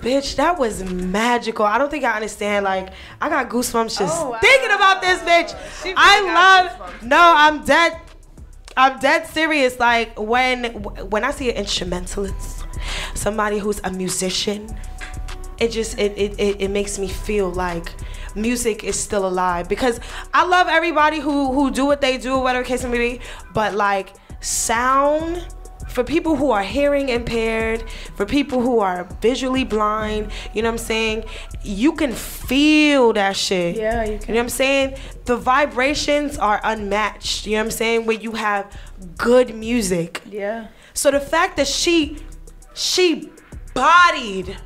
bitch, that was magical. I don't think I understand. Like, I got goosebumps just thinking about this, bitch. I'm dead serious. Like, when I see an instrumentalist, somebody who's a musician, it makes me feel like music is still alive. Because I love everybody who do what they do, whatever case it may be, but like sound, for people who are hearing impaired, for people who are visually blind, you know what I'm saying? You can feel that shit. Yeah, you can. You know what I'm saying? The vibrations are unmatched. You know what I'm saying? When you have good music. Yeah. So the fact that she bodied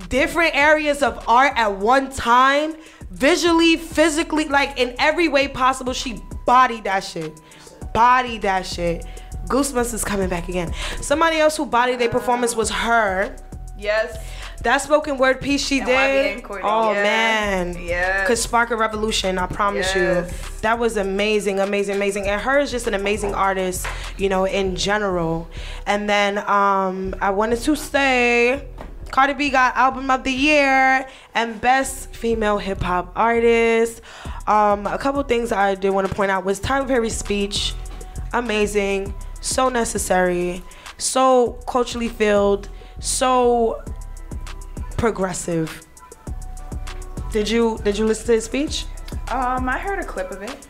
different areas of art at one time, visually, physically, like in every way possible, she bodied that shit. Bodied that shit. Goosebumps is coming back again. Somebody else who bodied their performance was her. Yes. That spoken word piece she did. Oh man. Yeah. Could spark a revolution, I promise you. That was amazing, amazing, amazing. And her is just an amazing artist, you know, in general. And then I wanted to say Cardi B got Album of the Year and Best Female Hip Hop Artist. A couple things I did want to point out was Tyler Perry's speech. Amazing. So necessary, so culturally filled, so progressive. Did you listen to his speech? I heard a clip of it.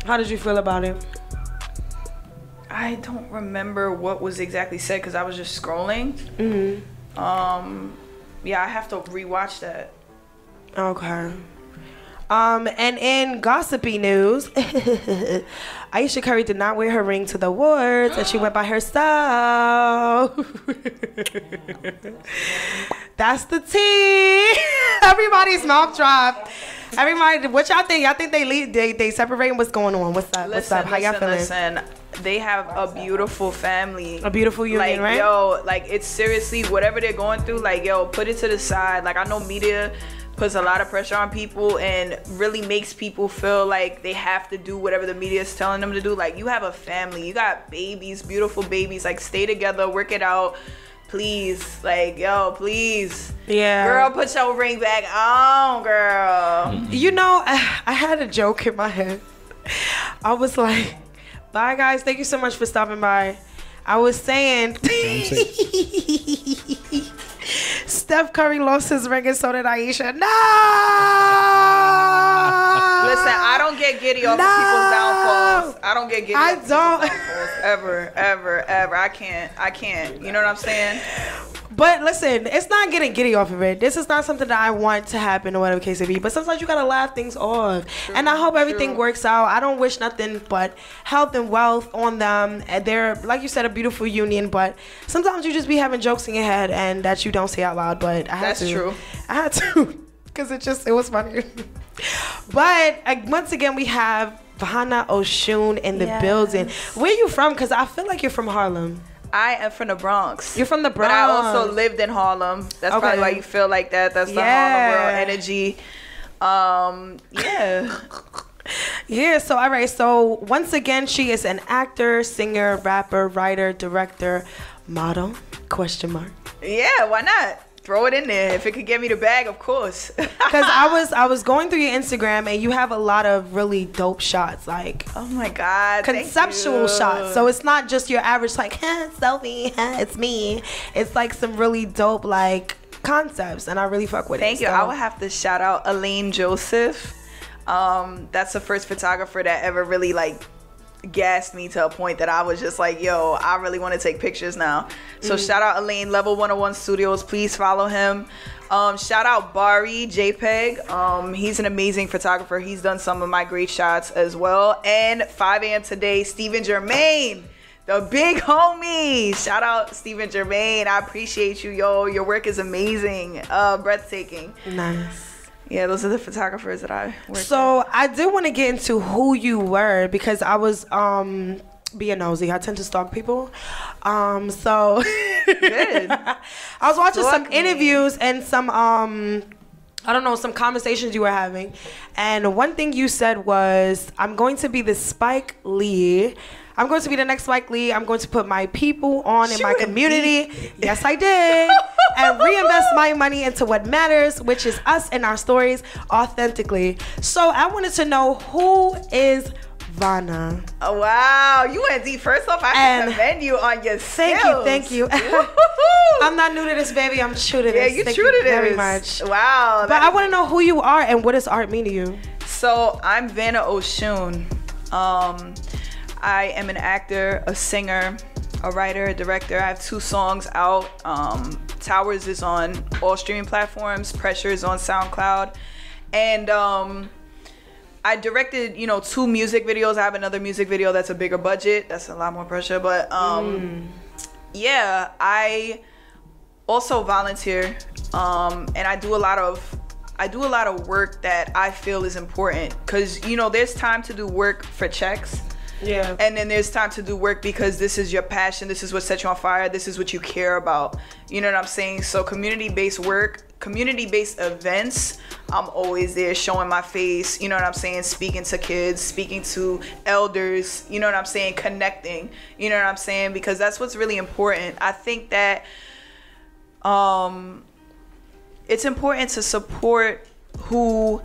How did you feel about it? I don't remember what was exactly said because I was just scrolling. Yeah, I have to rewatch that. Okay. And in gossipy news, Aisha Curry did not wear her ring to the awards and she went by herself. That's the tea. Everybody's mouth dropped. Everybody, what y'all think? Y'all think they separating? What's going on? What's up? What's up? How y'all feeling? Listen, they have a beautiful family. A beautiful union, like, right? Yo, like it's seriously whatever they're going through, like yo, put it to the side. Like I know media puts a lot of pressure on people and really makes people feel like they have to do whatever the media is telling them to do. Like you have a family, you got babies, beautiful babies, like stay together, work it out, please. Like yo, please. Yeah. Girl, put your ring back on, girl. You know, I had a joke in my head. I was like, bye guys, thank you so much for stopping by. I was saying Steph Curry lost his ring and so did Aisha. No! Listen, I don't get giddy off of people's downfalls. I don't get giddy off people's downfalls. Ever. I can't. You know what I'm saying? But listen, it's not getting giddy off of it. This is not something that I want to happen or whatever case it be. But sometimes you gotta laugh things off. And I hope everything works out. I don't wish nothing but health and wealth on them. And they're, like you said, a beautiful union. But sometimes you just be having jokes in your head and that you don't say out loud. But I had to. That's true. I had to. Because it was funny. But once again, we have Vannah Oshun in the building. Where you from? Because I feel like you're from Harlem. I am from the Bronx. You're from the Bronx. But I also lived in Harlem. That's probably why you feel like that. That's the Harlem World energy. Yeah. Yeah, so all right. So once again, she is an actor, singer, rapper, writer, director, model, ? Yeah, why not? Throw it in there. If it could get me the bag, of course. Because I was going through your Instagram and you have a lot of really dope shots, like oh my god, conceptual shots. So it's not just your average like selfie, it's me. It's like some really dope like concepts, and I really fuck with it. Thank you. I would have to shout out Elaine Joseph. That's the first photographer that ever really like gassed me to a point that I was just like, yo, I really want to take pictures now. So shout out Elaine, Level 101 Studios. Please follow him. Shout out Bari JPEG. He's an amazing photographer. He's done some of my great shots as well. And 5 a.m. today, Stephen Germain, the big homie. Shout out Stephen Germain. I appreciate you, yo. Your work is amazing. Breathtaking. Nice. Yeah, those are the photographers that I work with. So I did want to get into who you were because I was being nosy. I tend to stalk people. So good. I was watching some interviews and some I don't know, some conversations you were having. And one thing you said was, I'm going to be the Spike Lee. I'm going to be the next Spike Lee. I'm going to put my people on in my community. Yes, I did. And reinvest my money into what matters, which is us and our stories authentically. So I wanted to know, who is Vannah. Oh, wow. You went deep. First off, I can commend you on your skills. Thank you. I'm not new to this, baby. I'm true to this. Yeah, you Thank true you to this. very much. Wow. But I want to know who you are and what does art mean to you? So I'm Vannah Oshun. I am an actor, a singer, a writer, a director. I have 2 songs out. Towers is on all streaming platforms. Pressure is on SoundCloud. And I directed, 2 music videos. I have another music video that's a bigger budget. That's a lot more pressure. But yeah, I also volunteer. And I do a lot of work that I feel is important. Because, there's time to do work for checks. Yeah. And then there's time to do work because this is your passion. This is what sets you on fire. This is what you care about. You know what I'm saying? So community-based work, community-based events, I'm always there showing my face. You know what I'm saying? Speaking to kids, speaking to elders. You know what I'm saying? Connecting. You know what I'm saying? Because that's what's really important. I think that it's important to support who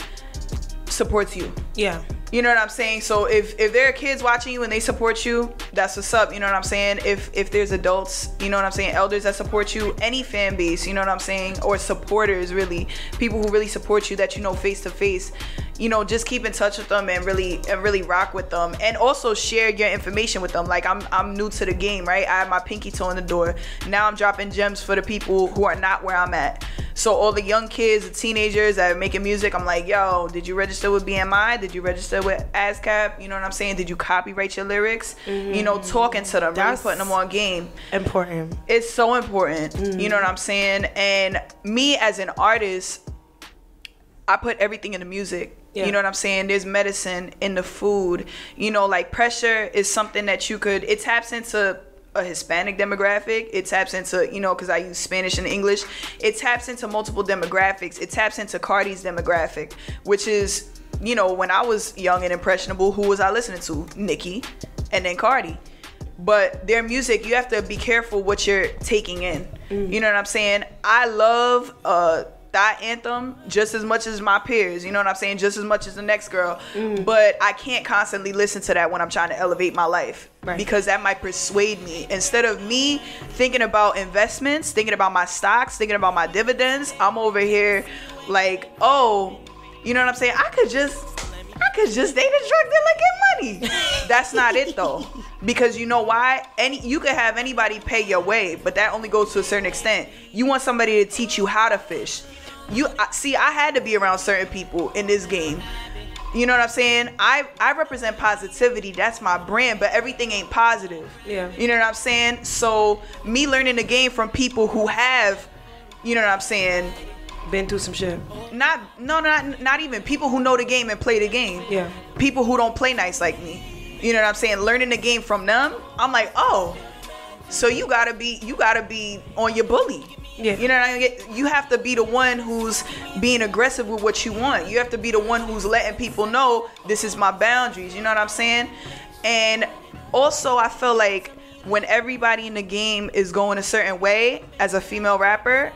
supports you. Yeah. You know what I'm saying? So if there are kids watching you and they support you, that's what's up. You know what I'm saying? If there's adults, you know what I'm saying, elders that support you, any fan base, you know what I'm saying, or supporters, really, people who really support you that you know face to face, just keep in touch with them and really rock with them, and also share your information with them. Like I'm new to the game, right? I have my pinky toe in the door. Now I'm dropping gems for the people who are not where I'm at. So all the young kids, the teenagers that are making music, I'm like, yo, did you register with BMI? Did you register with ASCAP? You know what I'm saying? Did you copyright your lyrics? Talking to them, really putting them on game. Important. It's so important. You know what I'm saying? And me as an artist, I put everything in the music. Yeah. You know what I'm saying? There's medicine in the food. Like Pressure is something that it taps into a Hispanic demographic. It taps into, because I use Spanish and English, it taps into multiple demographics. It taps into Cardi's demographic, which is, when I was young and impressionable, who was I listening to? Nicki and then Cardi. But their music, you have to be careful what you're taking in. You know what I'm saying? I love that anthem just as much as my peers, you know what I'm saying, just as much as the next girl, but I can't constantly listen to that when I'm trying to elevate my life, because that might persuade me. Instead of me thinking about investments, thinking about my stocks, thinking about my dividends, I'm over here like, oh, you know what I'm saying, I could just date a drug dealer, get money. That's not it though, because you know why? You could have anybody pay your way, but that only goes to a certain extent. You want somebody to teach you how to fish. I had to be around certain people in this game. You know what I'm saying? I represent positivity. That's my brand, but everything ain't positive. Yeah. You know what I'm saying? So me learning the game from people who have, you know what I'm saying, been through some shit. Not even people who know the game and play the game. Yeah. People who don't play nice like me. You know what I'm saying? Learning the game from them, I'm like, oh, so you gotta be on your bully. Yeah. You know what I mean? You have to be the one who's being aggressive with what you want. You have to be the one who's letting people know this is my boundaries. You know what I'm saying? And also, I feel like when everybody in the game is going a certain way, as a female rapper,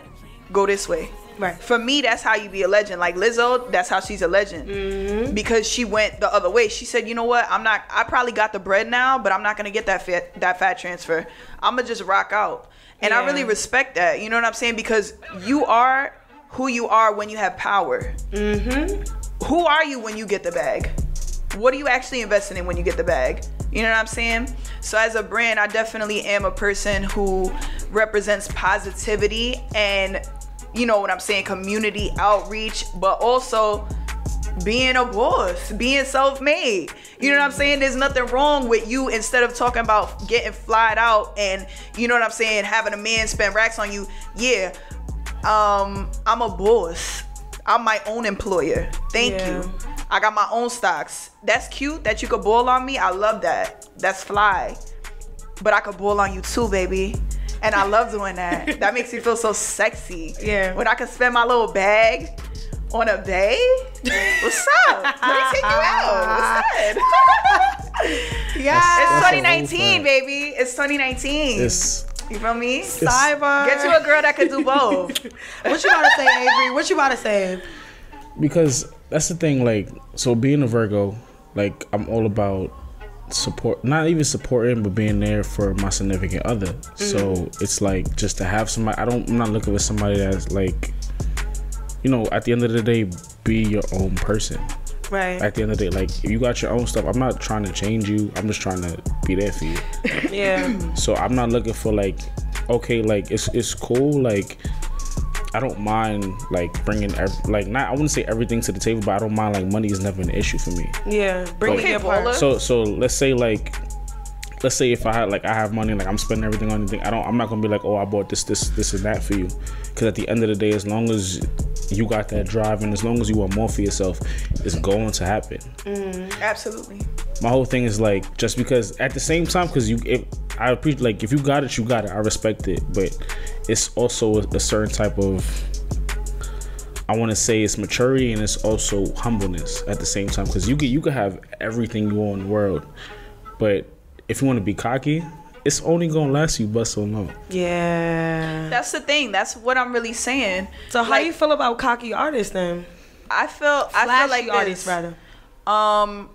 go this way. Right. For me, that's how you be a legend. Like Lizzo, that's how she's a legend. Because she went the other way. She said, you know what? I probably got the bread now, but I'm not going to get that fat transfer. I'm going to just rock out. And I really respect that. You know what I'm saying? Because you are who you are when you have power. Who are you when you get the bag? What are you actually investing in when you get the bag? You know what I'm saying? So as a brand, I definitely am a person who represents positivity and, you know what I'm saying, community outreach, but also being a boss, being self-made. You know what I'm saying? There's nothing wrong with you, instead of talking about getting flied out and, you know what I'm saying, having a man spend racks on you. Yeah, I'm a boss. I'm my own employer. Thank you. I got my own stocks. That's cute that you could ball on me. I love that. That's fly. But I could ball on you too, baby. And I love doing that. That makes me feel so sexy. Yeah. When I can spend my little bag on a bay. What's up? Let me take you out. What's up? Yeah. It's 2019, baby. It's 2019. You feel me? Sidebar. Get you a girl that could do both. What you about to say, Avery? What you about to say? Because that's the thing, like, so being a Virgo, like, I'm all about not even supporting, but being there for my significant other. So it's like just to have somebody. I'm not looking for somebody that's like, you know, at the end of the day, be your own person. Right. At the end of the day, like, if you got your own stuff, I'm not trying to change you. I'm just trying to be there for you. Yeah. So I'm not looking for like, okay, like it's cool. Like, I don't mind like bringing I wouldn't say everything to the table, but I don't mind like money is never an issue for me. Yeah. Bring your part. So let's say if I have money, like I'm spending everything on anything. I'm not gonna be like, oh, I bought this and that for you. Because at the end of the day, as long as you got that drive and as long as you want more for yourself, it's going to happen. Absolutely. My whole thing is like, just because at the same time, because I appreciate, like, if you got it, you got it. I respect it, but it's also a certain type of, I want to say it's maturity and it's also humbleness at the same time. Because you can have everything you want in the world, but if you want to be cocky, it's only gonna last you but so long. Yeah. That's the thing. That's what I'm really saying. So how do you feel about cocky artists then? I feel like artists rather. I'm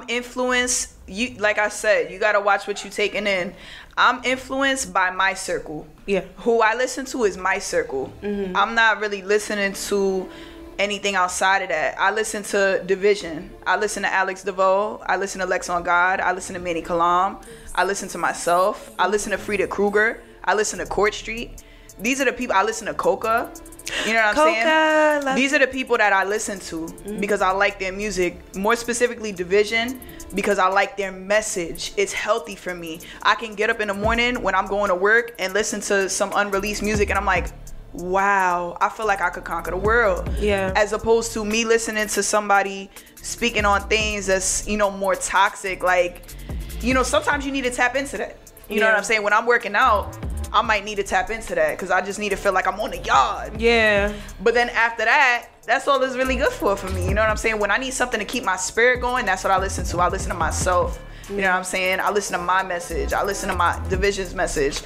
influenced. You, like I said, you gotta watch what you taking in. I'm influenced by my circle. Yeah. Who I listen to is my circle. I'm not really listening to anything outside of that. I listen to Division. I listen to Alex DeVoe. I listen to Lex on God. I listen to Manny Kalam. I listen to myself. I listen to Frida Kruger. I listen to Court Street. These are the people. I listen to Coca. You know what I'm saying? These are the people that I listen to because I like their music. More specifically, Division, because I like their message. It's healthy for me. I can get up in the morning when I'm going to work and listen to some unreleased music, and I'm like, wow, I feel like I could conquer the world. Yeah. As opposed to me listening to somebody speaking on things that's, you know, more toxic. Like, you know, sometimes you need to tap into that. You know what I'm saying? When I'm working out, I might need to tap into that because I just need to feel like I'm on the yard. Yeah. But then after that, that's all it's really good for me. You know what I'm saying? When I need something to keep my spirit going, that's what I listen to. I listen to myself. You know what I'm saying? I listen to my message. I listen to my Division's message.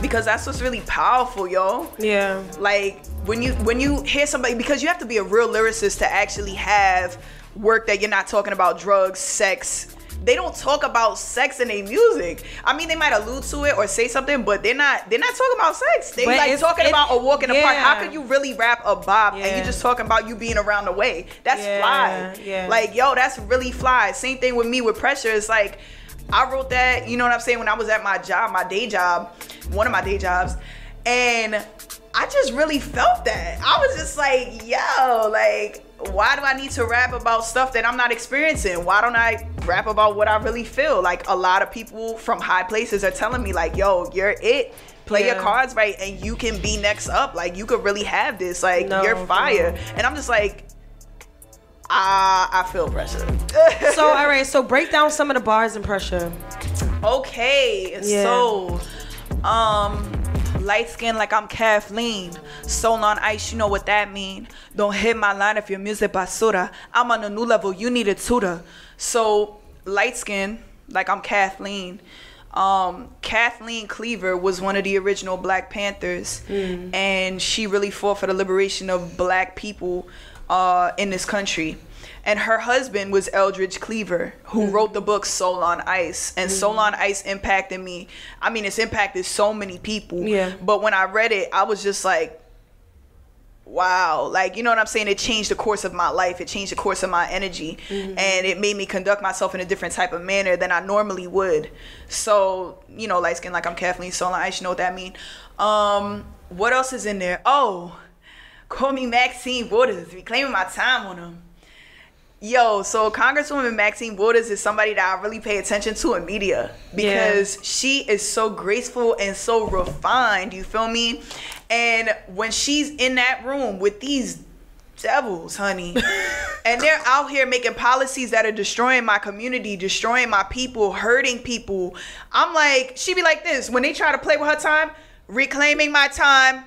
Because that's what's really powerful, yo. Yeah. Like when you hear somebody, because you have to be a real lyricist to actually have work that you're not talking about drugs, sex. They don't talk about sex in their music. I mean, they might allude to it or say something, but they're not talking about sex. They like talking about a walk in the park. How could you really rap a bop and you just talking about you being around the way? That's fly. Yeah. Like, yo, that's really fly. Same thing with me with Pressure. It's like, I wrote that, you know what I'm saying, when I was at my job, my day job, one of my day jobs, and I just really felt that. I was just like, yo, like, why do I need to rap about stuff that I'm not experiencing? Why don't I rap about what I really feel? Like, a lot of people from high places are telling me, like, yo, you're it. Play your cards right and you can be next up. Like, you could really have this. Like, you're fire. And I'm just like, I feel Pressure. So, all right. So, break down some of the bars in Pressure. Okay. Yeah. So, light skin like I'm Kathleen. Soul on ice, you know what that mean. Don't hit my line if your music basura. I'm on a new level, you need a tutor. So, light skin like I'm Kathleen. Kathleen Cleaver was one of the original Black Panthers. And she really fought for the liberation of Black people in this country. And her husband was Eldridge Cleaver, who wrote the book Soul on Ice. And Soul on Ice impacted me. I mean, it's impacted so many people. Yeah. But when I read it, I was just like, wow. Like, you know what I'm saying? It changed the course of my life. It changed the course of my energy. And it made me conduct myself in a different type of manner than I normally would. So, you know, light skin like I'm Kathleen, Soul on Ice, you know what that mean. What else is in there? Oh, call me Maxine Waters, reclaiming my time on them. Yo, so Congresswoman Maxine Waters is somebody that I really pay attention to in media because she is so graceful and so refined, you feel me? And when she's in that room with these devils, honey, and they're out here making policies that are destroying my community, destroying my people, hurting people, I'm like, she be like this, when they try to play with her time, reclaiming my time,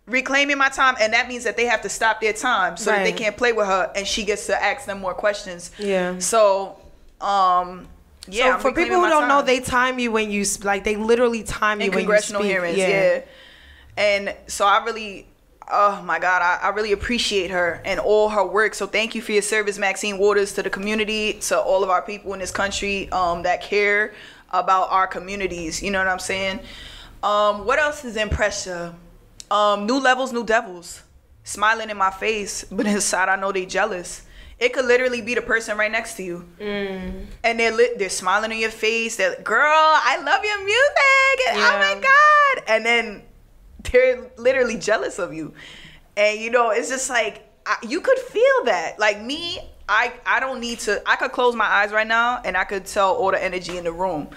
and that means that they have to stop their time so that they can't play with her, and she gets to ask them more questions. So so for people who don't know, they time you when you like, they literally time you in when congressional you speak. hearings. And so I oh my God, I really appreciate her and all her work. So thank you for your service, Maxine Waters, to the community, to all of our people in this country that care about our communities. You know what I'm saying? What else is in pressure? New levels, new devils. Smiling in my face, but inside I know they jealous. It could literally be the person right next to you. And they're smiling in your face. They're like, girl, I love your music. And, oh my God. And then they're literally jealous of you. And, you know, it's just like, you could feel that. Like me, I don't need to, I could close my eyes right now and I could tell all the energy in the room.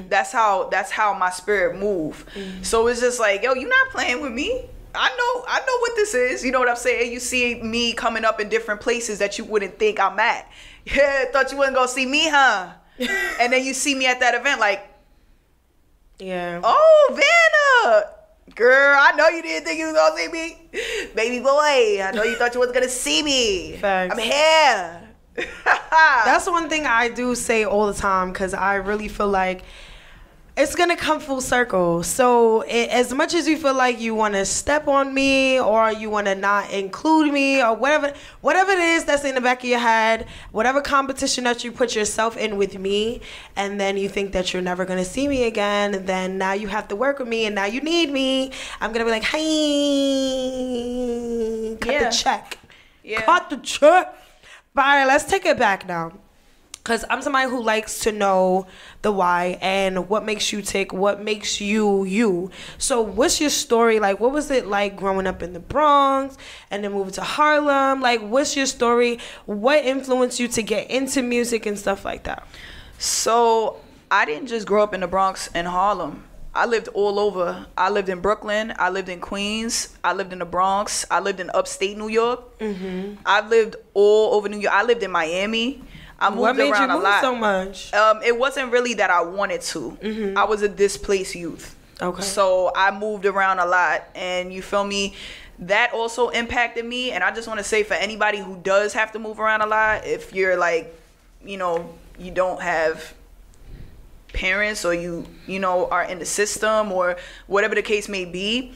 That's how my spirit move. So it's just like, yo, you not playing with me. I know what this is. You know what I'm saying? You see me coming up in different places that you wouldn't think I'm at. Yeah, thought you wasn't gonna see me, huh? And then you see me at that event like, yeah. Oh, Vannah. Girl, I know you didn't think you was gonna see me. Baby boy, I know you thought you wasn't gonna see me. Facts. I'm here. That's one thing I do say all the time, because I really feel like it's gonna come full circle. So as much as you feel like you want to step on me or you want to not include me or whatever it is that's in the back of your head, whatever competition that you put yourself in with me, and then you think that you're never gonna see me again, and then now you have to work with me and now you need me, I'm gonna be like, hey, cut the check. Cut the check. But all right, let's take it back now. Because I'm somebody who likes to know the why and what makes you tick, what makes you you. So what's your story? Like, what was it like growing up in the Bronx and then moving to Harlem? Like, what's your story? What influenced you to get into music and stuff like that? So I didn't just grow up in the Bronx and Harlem. I lived all over. I lived in Brooklyn. I lived in Queens. I lived in the Bronx. I lived in upstate New York. I've lived all over New York. I lived in Miami. I moved what made around you a move lot. so much? It wasn't really that I wanted to. I was a displaced youth. Okay. So I moved around a lot, and you feel me? That also impacted me. And I just want to say, for anybody who does have to move around a lot, if you're like, you know, you don't have parents or you know, are in the system or whatever the case may be,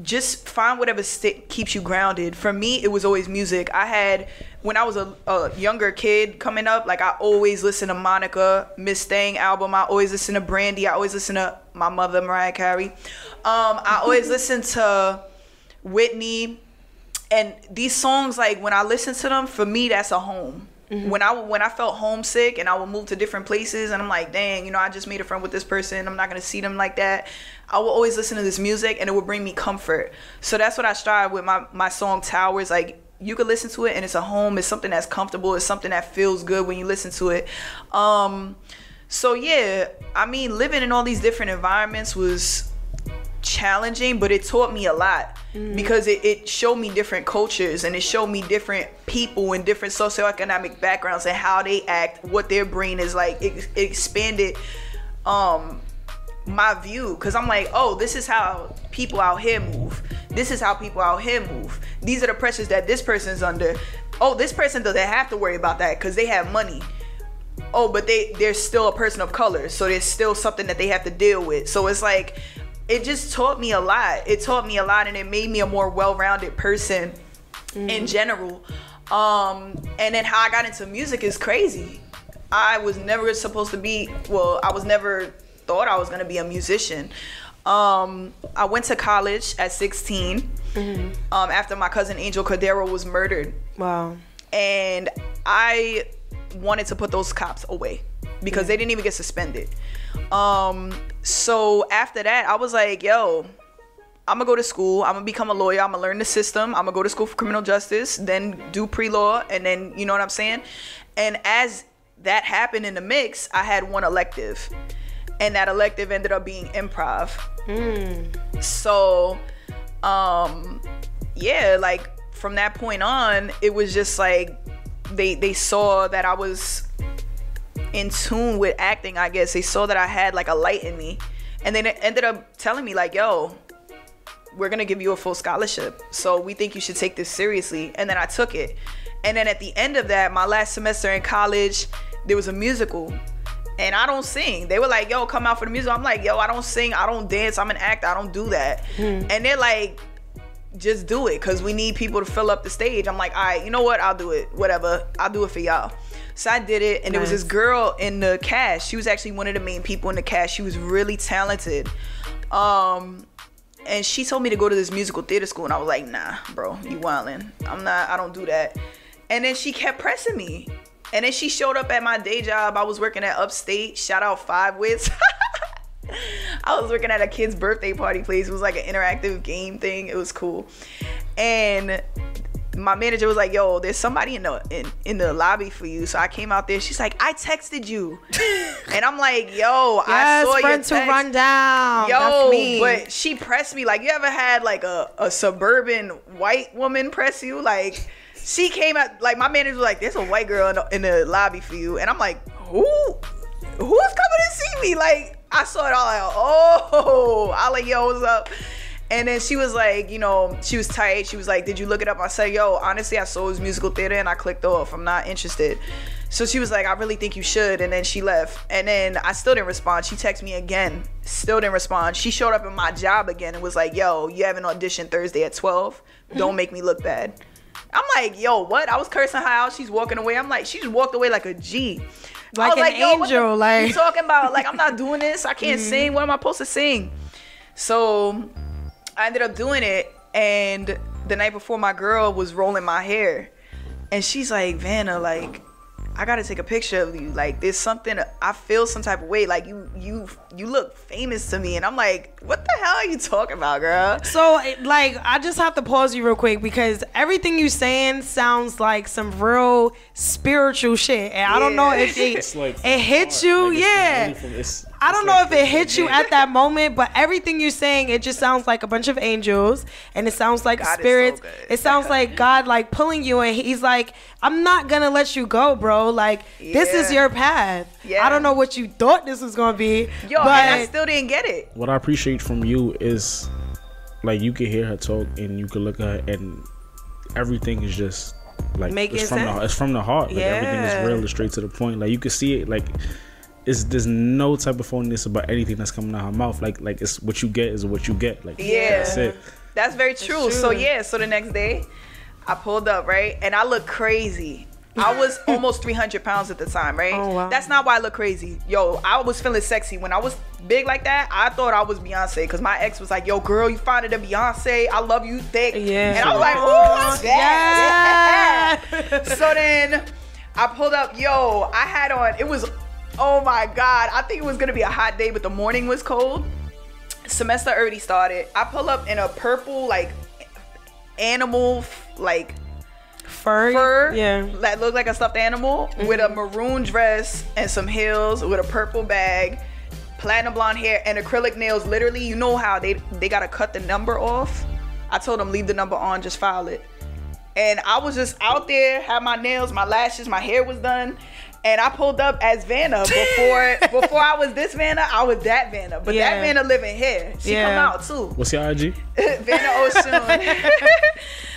just find whatever keeps you grounded. For me, it was always music. I had, when I was a younger kid coming up, like I always listened to Monica, Miss Thang album. I always listened to Brandy. I always listened to my mother, Mariah Carey. I always listened to Whitney. And these songs, like when I listen to them, for me, that's a home. When I felt homesick and I would move to different places and I'm like, dang, you know, I just made a friend with this person, I'm not gonna see them like that, I will always listen to this music and it would bring me comfort. So that's what I strive with my song Towers. Like, you could listen to it and it's a home, it's something that's comfortable, it's something that feels good when you listen to it. So yeah, I mean, living in all these different environments was challenging, but it taught me a lot. Because it showed me different cultures and it showed me different people and different socioeconomic backgrounds and how they act, what their brain is like. It expanded my view, because I'm like, oh, this is how people out here move. This is how people out here move. These are the pressures that this person's under. Oh, this person doesn't have to worry about that because they have money. Oh, but they're still a person of color, so there's still something that they have to deal with. So it's like, it just taught me a lot. It taught me a lot, and it made me a more well-rounded person in general. And then how I got into music is crazy. I was never supposed to be, I was never thought I was going to be a musician. I went to college at 16 after my cousin Angel Cordero was murdered. Wow. And I wanted to put those cops away because they didn't even get suspended. So after that, I was like, yo, I'm gonna go to school, I'm gonna become a lawyer, I'm gonna learn the system, I'm gonna go to school for criminal justice, then do pre-law, and then, you know what I'm saying? And as that happened in the mix, I had one elective, and that elective ended up being improv. So, yeah, like from that point on, it was just like, they saw that I was in tune with acting, I guess. They saw that I had like a light in me, and then it ended up telling me like, yo, we're gonna give you a full scholarship, so we think you should take this seriously. And then I took it, and then at the end of that, my last semester in college, there was a musical, and I don't sing. They were like, yo, come out for the musical. I'm like, yo, I don't sing, I don't dance, I'm an actor, I don't do that. And they're like, just do it, because we need people to fill up the stage. I'm like, all right, you know what? I'll do it. Whatever. I'll do it for y'all. So I did it, and there was this girl in the cast. She was actually one of the main people in the cast. She was really talented. And she told me to go to this musical theater school, and I was like, nah, bro, you wildin'. I don't do that. And then she kept pressing me. And then she showed up at my day job. I was working at Upstate. Shout out Five Wits. I was working at a kid's birthday party place. It was like an interactive game thing. It was cool. And my manager was like, yo, there's somebody in the lobby for you. So I came out there. She's like, I texted you. And I'm like, yo, I saw your text. To run down. Yo, that's me. But she pressed me. Like, you ever had like a suburban white woman press you? Like, she came out, like, my manager was like, there's a white girl in the lobby for you. And I'm like, who's coming to see me? Like, I saw it all, like, oh, I like, yo, what's up? And then she was like, you know, she was tight. She was like, did you look it up? I said, yo, honestly, I saw his musical theater and I clicked off. I'm not interested. So she was like, I really think you should. And then she left. And then I still didn't respond. She texted me again. Still didn't respond. She showed up in my job again and was like, yo, you have an audition Thursday at 12. Don't make me look bad. I'm like, yo, what? I was cursing her out. She's walking away. I'm like, she just walked away like a G. Like an angel. Like, what you talking about? Like, I'm not doing this. I can't sing. What am I supposed to sing? So I ended up doing it, and the night before, my girl was rolling my hair, and she's like, Vannah, like, I gotta take a picture of you. Like, there's something, I feel some type of way. Like, you look famous to me. And I'm like, what the hell are you talking about, girl? So, like, I just have to pause you real quick, because everything you saying sounds like some real spiritual shit. And I don't know if it hits you. I don't know if it hit you at that moment, but everything you're saying, it just sounds like a bunch of angels, and it sounds like God spirits. So it sounds like God, like, pulling you, and he's like, I'm not gonna let you go, bro. Like, this is your path. Yeah. I don't know what you thought this was gonna be, yo, but and I still didn't get it. What I appreciate from you is, like, you can hear her talk, and you can look at her, and everything is just like, it's from the heart. Like, everything is real and straight to the point. Like, you can see it. Like, there's no type of phoniness about anything that's coming out her mouth. Like it's what you get is what you get. Like, that's it. That's very true. So so the next day I pulled up, right? And I looked crazy. I was almost 300 pounds at the time, right? Oh, wow. That's not why I look crazy. Yo, I was feeling sexy. When I was big like that, I thought I was Beyonce, because my ex was like, yo, girl, you finer than Beyonce. I love you thick. Yeah. And I was like, ooh, what's that? Yeah. So then I pulled up. Yo, I had on, it was, oh my God, I think it was gonna be a hot day, but the morning was cold. Semester already started. I pull up in a purple, like, animal, like, fur that looked like a stuffed animal, with a maroon dress and some heels, with a purple bag, platinum blonde hair, and acrylic nails. Literally, you know how they gotta cut the number off? I told them, leave the number on, just file it. And I was just out there, had my nails, my lashes, my hair was done. And I pulled up as Vannah. Before I was this Vannah, I was that Vannah. But that Vannah living here. She come out too. What's your IG? Vannah Oshun.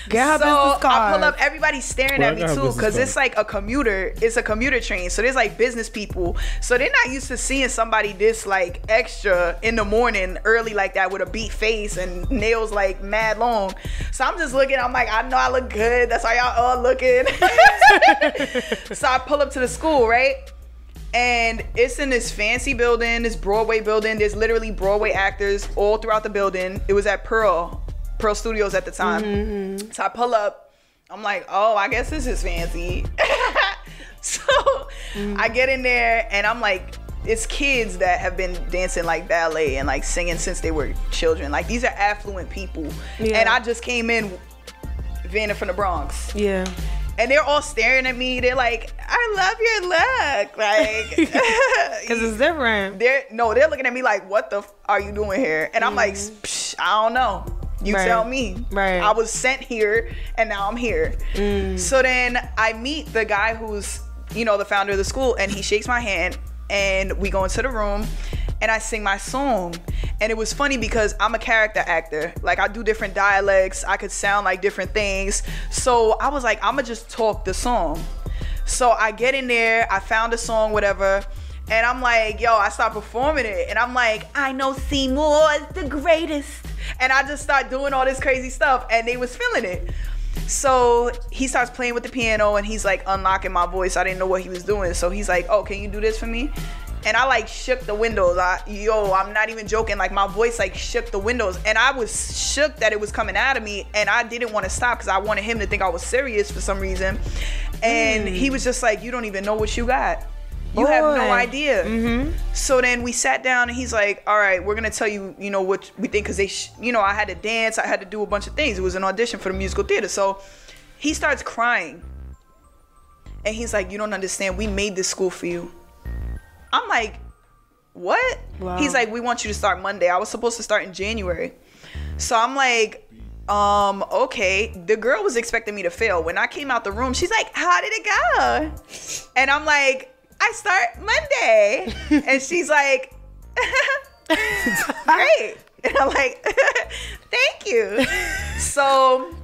Get her so business card. I pull up, everybody's staring at me too, because it's like a commuter. It's a commuter train. So there's like business people. So they're not used to seeing somebody this like extra in the morning early like that, with a beat face and nails like mad long. So I'm just looking, I'm like, I know I look good. That's how y'all all looking. So I pull up to the school, right? And it's in this fancy building, this Broadway building. There's literally Broadway actors all throughout the building. It was at Pearl Studios at the time. So I pull up, I'm like, oh, I guess this is fancy. So I get in there, and I'm like, it's kids that have been dancing like ballet and like singing since they were children. Like, these are affluent people. And I just came in, Vannah from the Bronx. And they're all staring at me. They're like, I love your look. Like, because it's different. They're looking at me like, what the are you doing here? And I'm like, psh, I don't know. You tell me. I was sent here, and now I'm here. So then I meet the guy who's, you know, the founder of the school, and he shakes my hand, and we go into the room, and I sing my song. And it was funny because I'm a character actor. Like, I do different dialects. I could sound like different things. So I was like, I'm gonna just talk the song. So I get in there, I found a song, whatever, and I'm like, yo, I start performing it. And I'm like, I know Seymour is the greatest. And I just start doing all this crazy stuff, and they was feeling it. So he starts playing with the piano, and he's like unlocking my voice. I didn't know what he was doing. So he's like, oh, can you do this for me? And I like shook the windows. I'm not even joking. Like my voice like shook the windows, and I was shook that it was coming out of me, and I didn't want to stop because I wanted him to think I was serious for some reason. And he was just like, you don't even know what you got. You have no idea. So then we sat down, and he's like, all right, we're gonna tell you, what we think, because I had to dance, I had to do a bunch of things. It was an audition for the musical theater. So he starts crying, and he's like, you don't understand. We made this school for you. I'm like, what? Wow. He's like, we want you to start Monday. I was supposed to start in January. So I'm like, okay. The girl was expecting me to fail. When I came out the room, she's like, how did it go? And I'm like, I start Monday. And she's like, great. And I'm like, thank you. So,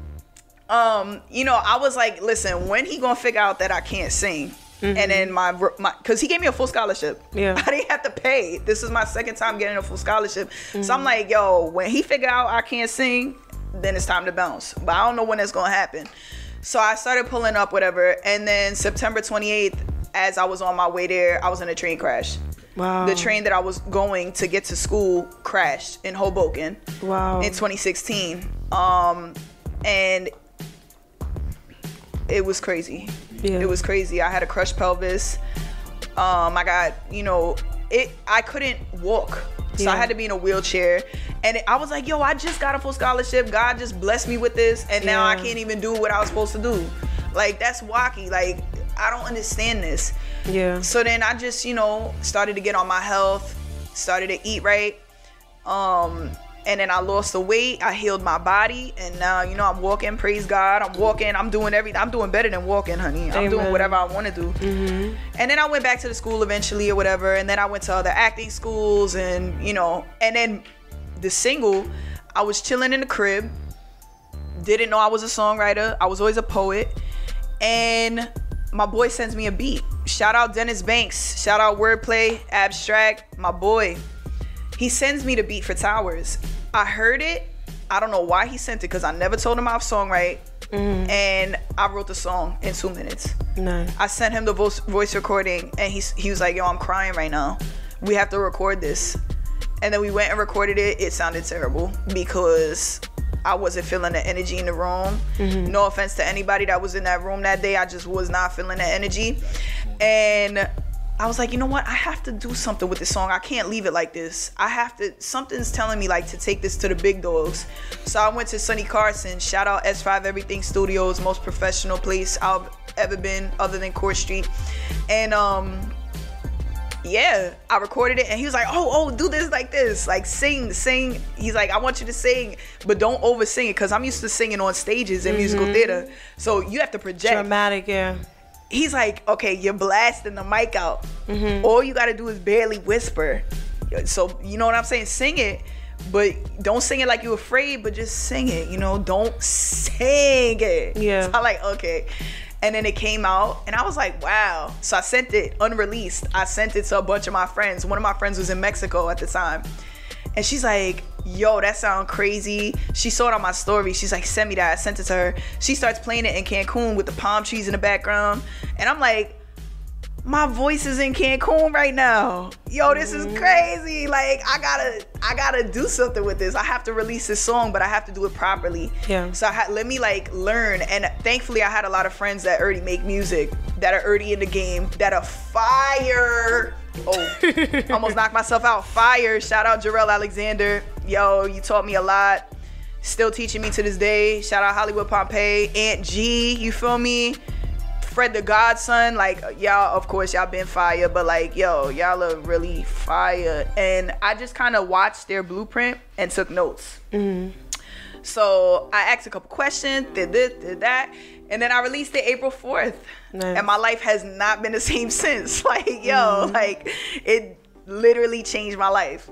I was like, listen, when he gonna figure out that I can't sing? And then because he gave me a full scholarship. Yeah. I didn't have to pay. This is my second time getting a full scholarship. So I'm like, yo, when he figure out I can't sing, then it's time to bounce. But I don't know when that's gonna happen. So I started pulling up, whatever. And then September 28th, as I was on my way there, I was in a train crash. Wow. The train that I was going to get to school crashed in Hoboken. Wow. In 2016. And it was crazy. Yeah. It was crazy. I had a crushed pelvis. I got, I couldn't walk. So I had to be in a wheelchair. And I was like, yo, I just got a full scholarship. God just blessed me with this. And now I can't even do what I was supposed to do. Like, that's wacky. Like, I don't understand this. Yeah. So then I just, started to get on my health, started to eat right. And then I lost the weight. I healed my body. And now, I'm walking. Praise God. I'm walking. I'm doing everything. I'm doing better than walking, honey. I'm doing whatever I want to do. And then I went back to the school eventually or whatever. And then I went to other acting schools. And, and then the single, I was chilling in the crib. Didn't know I was a songwriter. I was always a poet. And my boy sends me a beat. Shout out Dennis Banks. Shout out Wordplay, Abstract, my boy. He sends me the beat for Towers. I heard it. I don't know why he sent it, because I never told him I was songwrite. And I wrote the song in 2 minutes. Nice. I sent him the voice recording, and he was like, yo, I'm crying right now. We have to record this. And then we went and recorded it. It sounded terrible because I wasn't feeling the energy in the room. No offense to anybody that was in that room that day. I just was not feeling the energy. And I was like, you know what? I have to do something with this song. I can't leave it like this. Something's telling me like to take this to the big dogs. So I went to Sonny Carson. Shout out S5 Everything Studios, most professional place I've ever been other than Court Street. And I recorded it, and he was like, oh, do this like this. Like sing. He's like, I want you to sing, but don't over sing it, because I'm used to singing on stages in musical theater. So you have to project. Dramatic, yeah. He's like, okay, you're blasting the mic out. All you gotta do is barely whisper. So, you know what I'm saying? Sing it, but don't sing it like you're afraid, but just sing it, don't sing it. Yeah. So I'm like, okay. And then it came out, and I was like, wow. So I sent it unreleased. I sent it to a bunch of my friends. One of my friends was in Mexico at the time. And she's like, yo, that sound crazy. She saw it on my story. She's like, send me that. I sent it to her. She starts playing it in Cancun with the palm trees in the background. And I'm like, my voice is in Cancun right now. Yo, this is crazy. Like, I gotta do something with this. I have to release this song, but I have to do it properly. Yeah. So let me like learn. And thankfully I had a lot of friends that already make music, that are already in the game, that are fire. Oh, almost knocked myself out. Fire. Shout out Jarrell Alexander. Yo, you taught me a lot. Still teaching me to this day. Shout out Hollywood Pompeii. Aunt G, you feel me? Fred the Godson. Like, y'all, of course, y'all been fire. But like, yo, y'all are really fire. And I just kind of watched their blueprint and took notes. So I asked a couple questions. Did this, did that. And then I released it April 4th. Nice. And my life has not been the same since. Like, yo, like, it literally changed my life.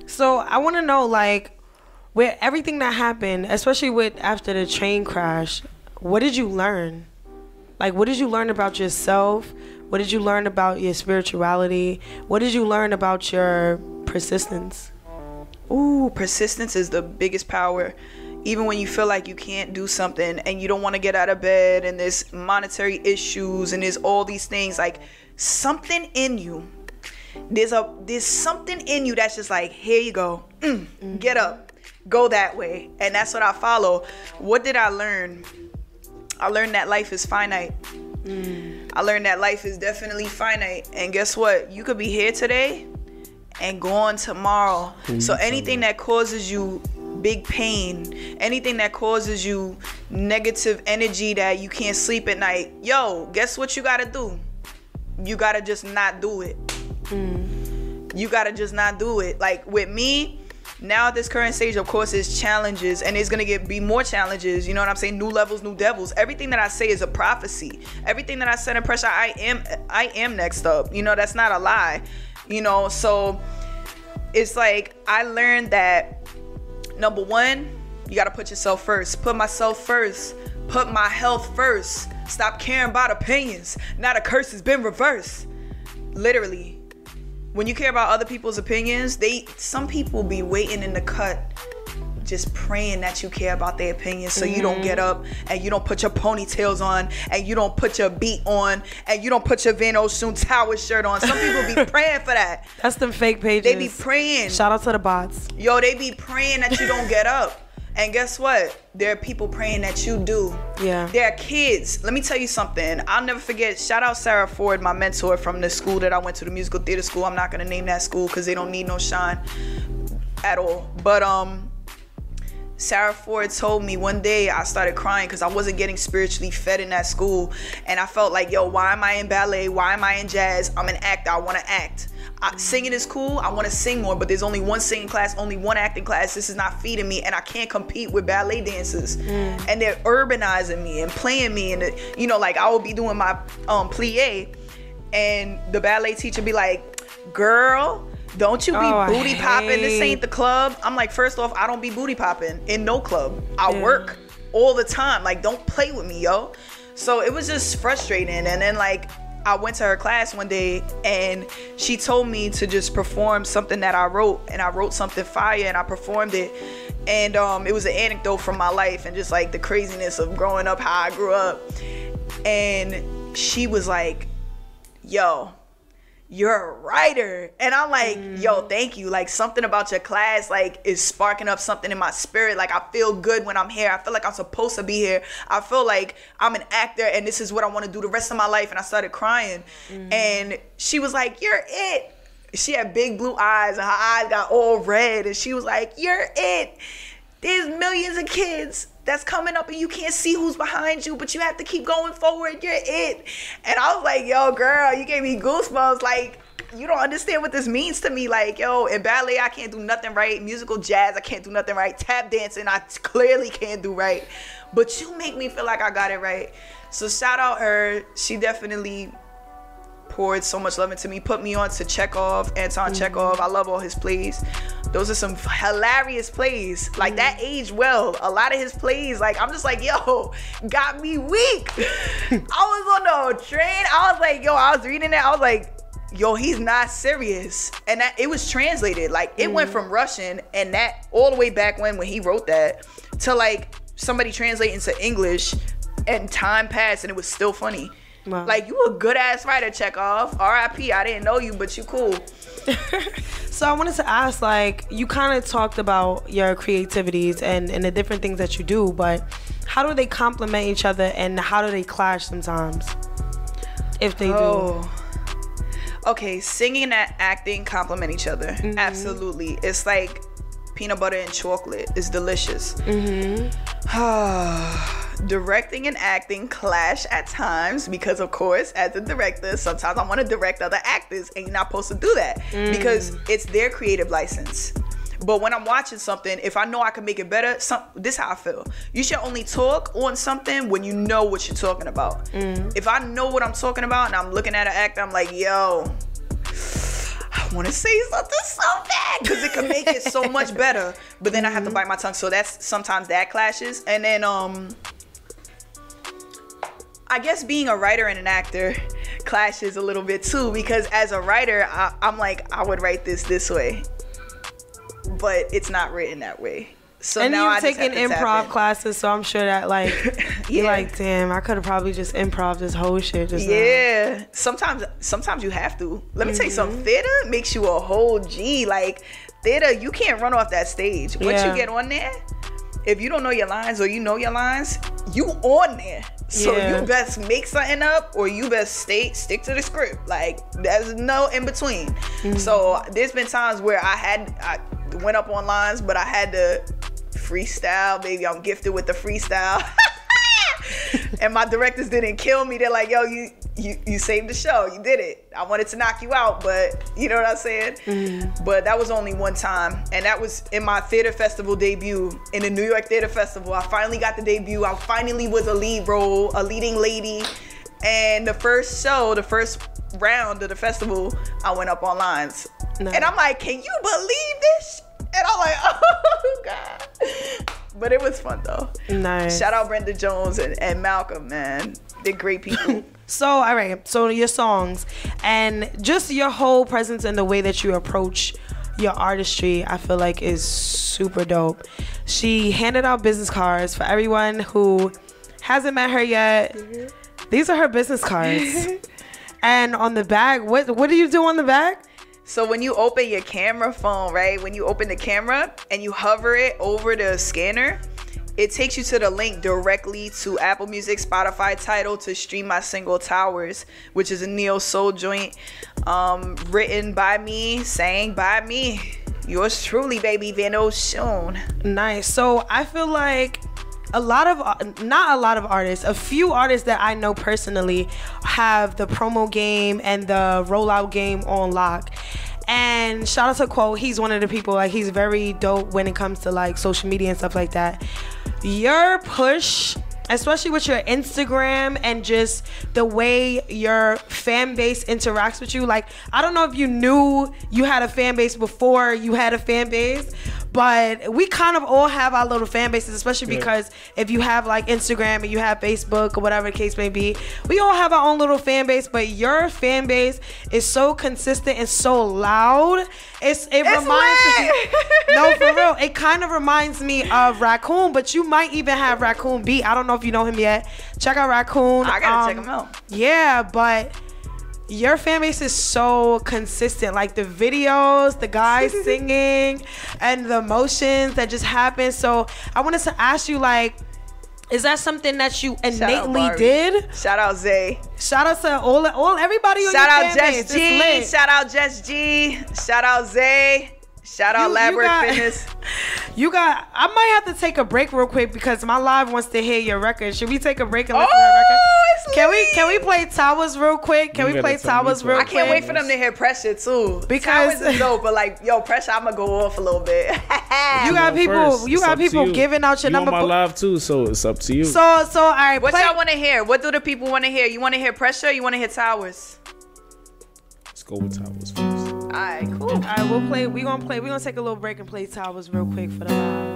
So I want to know, like, with everything that happened, especially with after the train crash, what did you learn? Like, what did you learn about yourself? What did you learn about your spirituality? What did you learn about your persistence? Ooh, persistence is the biggest power. Even when you feel like you can't do something and you don't want to get out of bed and there's monetary issues and there's all these things, like something in you, there's something in you that's just like, here you go, get up, go that way. And that's what I follow. What did I learn? I learned that life is finite. I learned that life is definitely finite. And guess what? You could be here today and gone tomorrow. So anything that causes you big pain, anything that causes you negative energy that you can't sleep at night, yo, guess what you gotta do? You gotta just not do it. You gotta just not do it. Like with me, now at this current stage, of course, there's challenges, and it's gonna be more challenges. You know what I'm saying? New levels, new devils. Everything that I say is a prophecy. Everything that I set in pressure, I am next up. You know, that's not a lie. You know, so it's like I learned that number one, you gotta put yourself first. Put myself first. Put my health first. Stop caring about opinions. Now the curse has been reversed. Literally. When you care about other people's opinions, some people be waiting in the cut, just praying that you care about their opinions, so you don't get up and you don't put your ponytails on and you don't put your beat on and you don't put your Vannah Oshun Tower shirt on. Some people be praying for that. That's them fake pages. They be praying. Shout out to the bots. Yo, they be praying that you don't get up. And guess what? There are people praying that you do. Yeah. There are kids. Let me tell you something. I'll never forget. Shout out Sarah Ford, my mentor from the school that I went to, the musical theater school. I'm not going to name that school because they don't need no shine at all. But Sarah Ford told me one day, I started crying because I wasn't getting spiritually fed in that school. And I felt like, yo, why am I in ballet? Why am I in jazz? I'm an actor. I want to act. Singing is cool. I want to sing more, but there's only one singing class, only one acting class. This is not feeding me, and I can't compete with ballet dancers. And they're urbanizing me and playing me, and you know, like I will be doing my plie, and the ballet teacher be like, "Girl, don't you be booty popping? This ain't the club." I'm like, first off, I don't be booty popping in no club. I work all the time. Like, don't play with me, yo. So it was just frustrating, and then like, I went to her class one day and she told me to just perform something that I wrote, and I wrote something fire and I performed it, and it was an anecdote from my life and just like the craziness of growing up, how I grew up. And she was like, yo, you're a writer. And I'm like, yo, thank you. Like, something about your class like is sparking up something in my spirit. Like, I feel good when I'm here. I feel like I'm supposed to be here. I feel like I'm an actor and this is what I want to do the rest of my life. And I started crying. And she was like, you're it. She had big blue eyes and her eyes got all red. And she was like, you're it. There's millions of kids that's coming up and you can't see who's behind you, but you have to keep going forward. You're it. And I was like, yo, girl, you gave me goosebumps. Like, you don't understand what this means to me. Like, yo, in ballet, I can't do nothing right. Musical jazz, I can't do nothing right. Tap dancing, I clearly can't do right. But you make me feel like I got it right. So shout out her. She definitely poured so much love into me, put me on to Anton Chekhov. I love all his plays. Those are some hilarious plays. Like, that aged well. A lot of his plays, like, I'm just like, yo, got me weak. I was on the train. I was like, yo, I was reading that. I was like, yo, he's not serious. And that it was translated. Like, it went from Russian and that all the way back when he wrote that to like somebody translating to English, and time passed and it was still funny. Wow. Like, you a good ass writer, Chekhov. R.I.P. I didn't know you, but you cool. So I wanted to ask, like, you kind of talked about your creativities and the different things that you do, but how do they complement each other and how do they clash sometimes, if they do? Okay, singing and acting complement each other. Absolutely. It's like peanut butter and chocolate. It's delicious. Directing and acting clash at times because, of course, as a director, sometimes I want to direct other actors and you're not supposed to do that because it's their creative license. But when I'm watching something, if I know I can make it better, this is how I feel. You should only talk on something when you know what you're talking about. If I know what I'm talking about and I'm looking at an actor, I'm like, yo, I want to say something so bad because it can make it so much better. But then I have to bite my tongue. So that's sometimes that clashes. And then I guess being a writer and an actor clashes a little bit too, because as a writer, I'm like, I would write this way. but it's not written that way. So and now you've taken improv classes, so I'm sure that like you're like, damn, I could have probably just improv this whole shit just now. Sometimes you have to. Let me tell you something. Theater makes you a whole G. Like theater, you can't run off that stage. Once you get on there, if you don't know your lines or you know your lines, you on there. So you best make something up or you best stick to the script. Like there's no in between. So there's been times where I went up on lines, but I had to freestyle. Baby, I'm gifted with the freestyle. And my directors didn't kill me. They're like, yo, you saved the show. You did it. I wanted to knock you out, but you know what I'm saying? But that was only one time. And that was in my theater festival debut in the New York Theater Festival. I finally got the debut. I finally was a lead role, a leading lady. And the first round of the festival, I went up on lines. Nice. And I'm like, can you believe this? And I'm like, oh, God. But it was fun, though. Nice. Shout out Brenda Jones and Malcolm, man. They're great people. So, all right. So, your songs and just your whole presence and the way that you approach your artistry, I feel like is super dope. She handed out business cards for everyone who hasn't met her yet. These are her business cards. And on the back, what do you do on the back? So when you open your camera phone, right? When you open the camera and you hover it over the scanner, it takes you to the link directly to Apple Music, Spotify, Tidal to stream my single Towers, which is a neo soul joint, written by me, sang by me. Yours truly, baby, Vannah Oshun. Nice. So I feel like not a lot of artists, a few artists that I know personally have the promo game and the rollout game on lock. And shout out to Quo, he's one of the people, like he's very dope when it comes to like social media and stuff like that. Your push, especially with your Instagram and just the way your fan base interacts with you. Like, I don't know if you knew you had a fan base before you had a fan base, but we kind of all have our little fan bases, especially because if you have like Instagram and you have Facebook or whatever the case may be, we all have our own little fan base, but your fan base is so consistent and so loud. It reminds me, no, for real, it kind of reminds me of Raccoon, but you might even have Raccoon beat. I don't know if you know him yet. Check out Raccoon. I gotta check him out. Yeah, but your fan base is so consistent. Like the videos, the guys singing, and the emotions that just happen. So I wanted to ask you, like, is that something that you innately did? Shout out Zay. Shout out to all everybody on your fan base. Shout out Jess G. Shout out Zay. Shout out Labyrinth Fitness. I might have to take a break real quick because my live wants to hear your record. Should we take a break and listen to that record? Can we play Towers real quick? Can we play Towers real quick? I can't wait for them to hear Pressure too. Because Towers is dope, but like, yo, Pressure, I'm gonna go off a little bit. You got people giving out your number. You on my live too, so it's up to you. So all right. What y'all want to hear? What do the people want to hear? You want to hear Pressure? Or you want to hear Towers? Let's go with Towers first. All right, cool. All right, we're gonna take a little break and play Towers real quick for the live.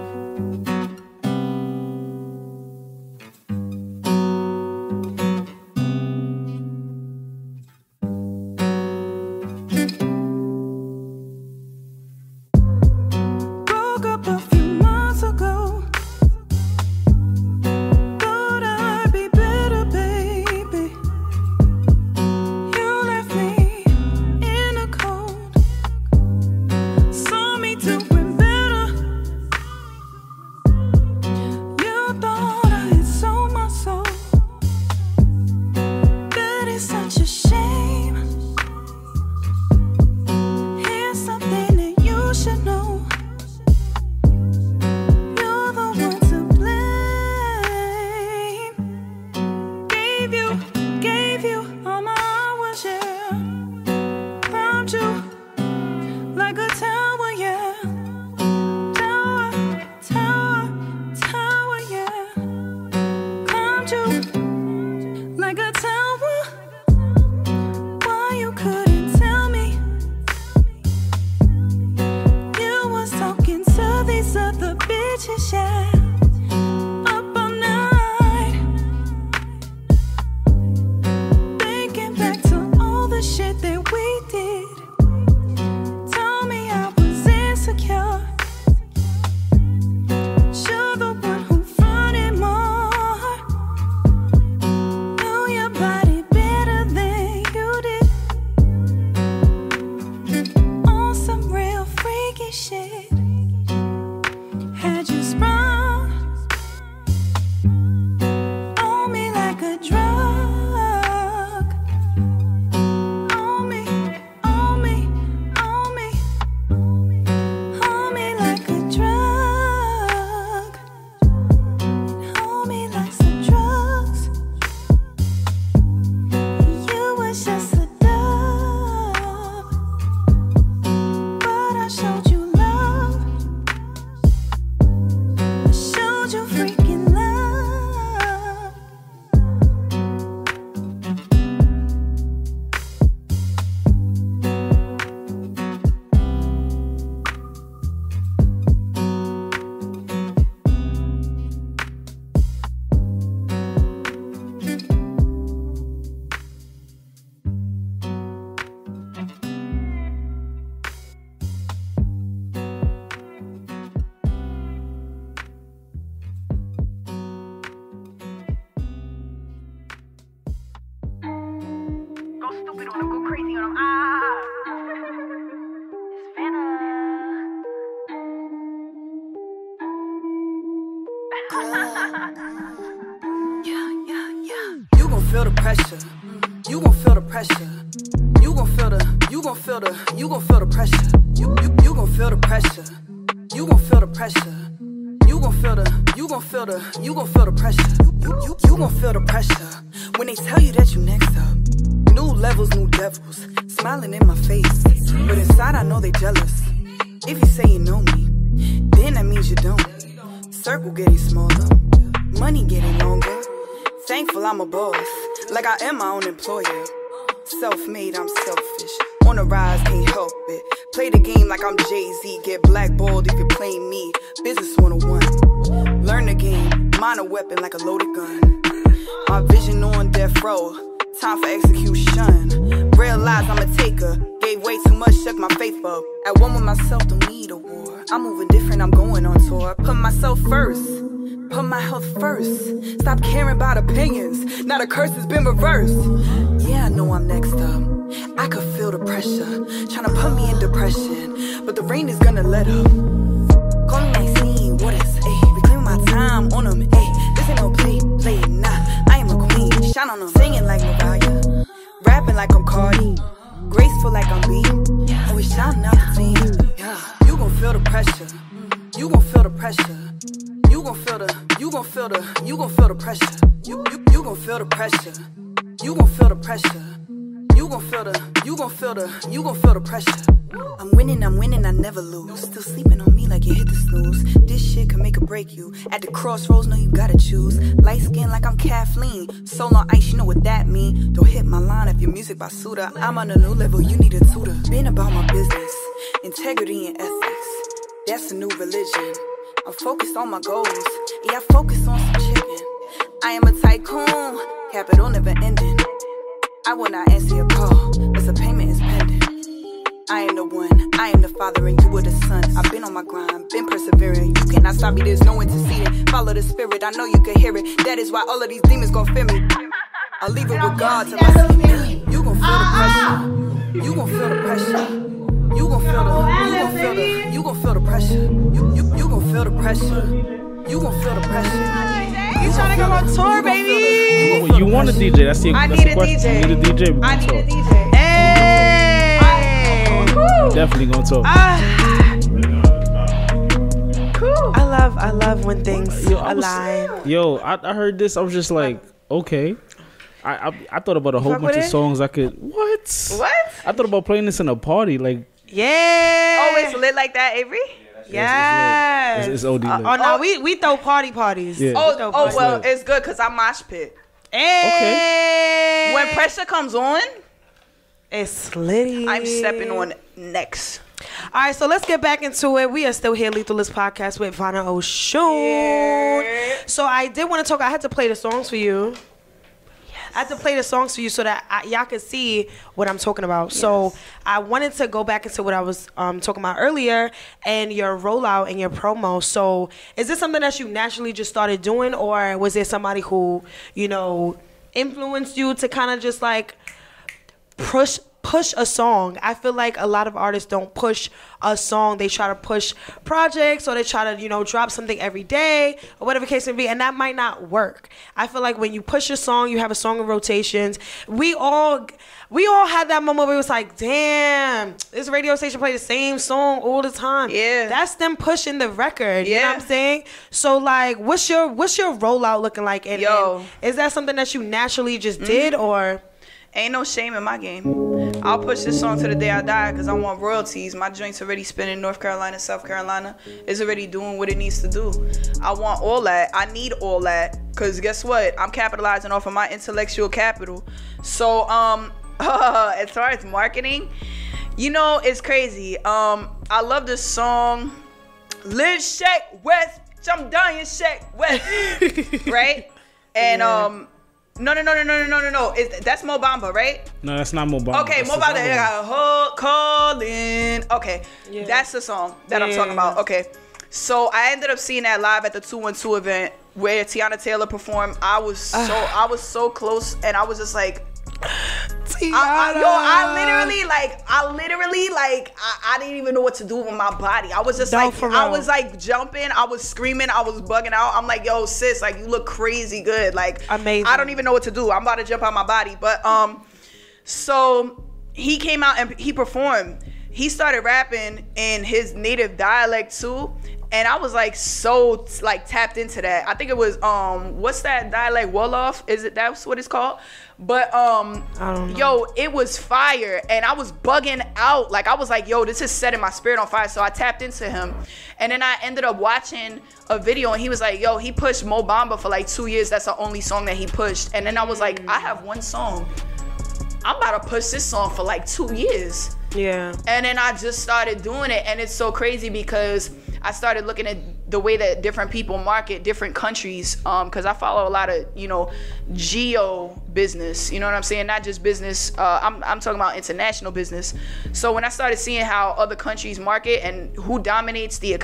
Don't go crazy on them. It's Vannah. Yeah. You gon' feel the pressure. You gon' feel the pressure. You gon' feel the pressure. You gon' feel the pressure. You gon' feel the pressure. You gon' feel the pressure. You gon' feel the pressure when they tell you that you next up. New levels, new devils, smiling in my face, but inside I know they jealous. If you say you know me, then that means you don't. Circle getting smaller, money getting longer. Thankful I'm a boss, like I am my own employer. Self-made, I'm selfish. On the rise, can't help it. Play the game like I'm Jay-Z. Get blackballed if you play me. Business 101. Learn the game. Mine a weapon like a loaded gun. My vision on death row. Time for execution. Realize I'm a taker. Gave way too much, shook my faith up. At one with myself, don't need a war. I'm moving different, I'm going on tour. Put myself first. Put my health first. Stop caring about opinions. Now the curse has been reversed. Yeah, I know I'm next up. I could feel the pressure, tryna put me in depression, but the rain is gonna let up. Call me Maxine, what is, ayy, reclaim my time on them, ayy, this ain't no play, nah, I am a queen, shine on them, singing like Mariah, rapping like I'm Cardi, graceful like I'm B, always shouting out the team, yeah. You gon' feel the pressure, you gon' feel the pressure, you gon' feel the pressure, you gon' feel the pressure, you gon' feel the pressure, you gon' feel the pressure. You gon' feel the pressure. I'm winning, I never lose. Still sleeping on me like you hit the snooze. This shit can make or break you. At the crossroads, know you gotta choose. Light skin like I'm Kathleen. Soul on ice, you know what that mean. Don't hit my line if your music by Suda. I'm on a new level, you need a tutor. Been about my business, integrity and ethics. That's a new religion. I'm focused on my goals. Yeah, I focus on some chicken. I am a tycoon, capital never ending. I will not answer your call, but the payment is pending. I am the one, I am the father, and you were the son. I've been on my grind, been persevering. You cannot stop me, there's no interceding. Follow the spirit, I know you can hear it. That is why all of these demons gon' fear me. I'll leave it with God till I sleep. You gon' feel the pressure. You gon' feel the pressure. You gon' feel the pressure. You gon' feel the pressure. You gon' feel the pressure. You trying to go on tour, baby? You want a DJ? That's the I need a question. DJ. You need a DJ. I need a DJ. Hey! Definitely gonna talk. I love when things align. I heard this. I was just like, okay. I thought about a whole bunch of songs I could. What? I thought about playing this in a party, like. Yeah. Oh, it's lit like that, Avery? Yes. It's OD lit. Oh no, we throw parties. Yeah. Well, it's good because I mosh pit. Hey. Okay. When pressure comes on, it's slitty. I'm stepping on next. All right, so let's get back into it. We are still here, Lethal Lipz Podcast with Vannah Oshun. Yeah. So I did want to talk. I had to play the songs for you. I had to play the songs for you so that y'all could see what I'm talking about. Yes. So I wanted to go back into what I was talking about earlier and your rollout and your promo. So is this something that you naturally just started doing, or was there somebody who, influenced you to kind of just like push a song? I feel like a lot of artists don't push a song. They try to push projects, or they try to, drop something every day, or whatever the case may be, and that might not work. I feel like when you push a song, you have a song in rotations. We all had that moment where it was like, damn, this radio station play the same song all the time. Yeah. That's them pushing the record. Yeah. You know what I'm saying? So like, what's your rollout looking like? And is that something that you naturally just did, or? Ain't no shame in my game. I'll push this song to the day I die because I want royalties. My joint's already spinning North Carolina, South Carolina. It's already doing what it needs to do. I want all that. I need all that because guess what? I'm capitalizing off of my intellectual capital. So as far as marketing, it's crazy. I love this song. Live Shake West. I'm dying Shake West. Right? And No. That's Mo Bamba, right? No, that's not Mo Bamba. Okay, Mo Bamba. Calling. Okay, that's the song that I'm talking about. Okay, so I ended up seeing that live at the 212 event where Tiana Taylor performed. I was so close, and I was just like, I literally I didn't even know what to do with my body. I was just I was like jumping, I was screaming, I was bugging out. I'm like, yo, sis, like you look crazy good. Like amazing. I don't even know what to do. I'm about to jump out my body. But so he came out and he performed. He started rapping in his native dialect too. And I was like so like tapped into that. I think it was what's that dialect, Wolof? Is it that's what it's called? But I don't know. yo, it was fire and I was bugging out. Like I was like, yo, this is setting my spirit on fire. So I tapped into him. And then I ended up watching a video and he was like, yo, he pushed Mo Bamba for like 2 years. That's the only song that he pushed. And then I was like, I have one song. I'm about to push this song for like 2 years. Yeah. And then I just started doing it. And it's so crazy because I started looking at the way that different people market different countries, because I follow a lot of, you know, geo business, you know what I'm saying? Not just business, I'm talking about international business. So when I started seeing how other countries market and who dominates the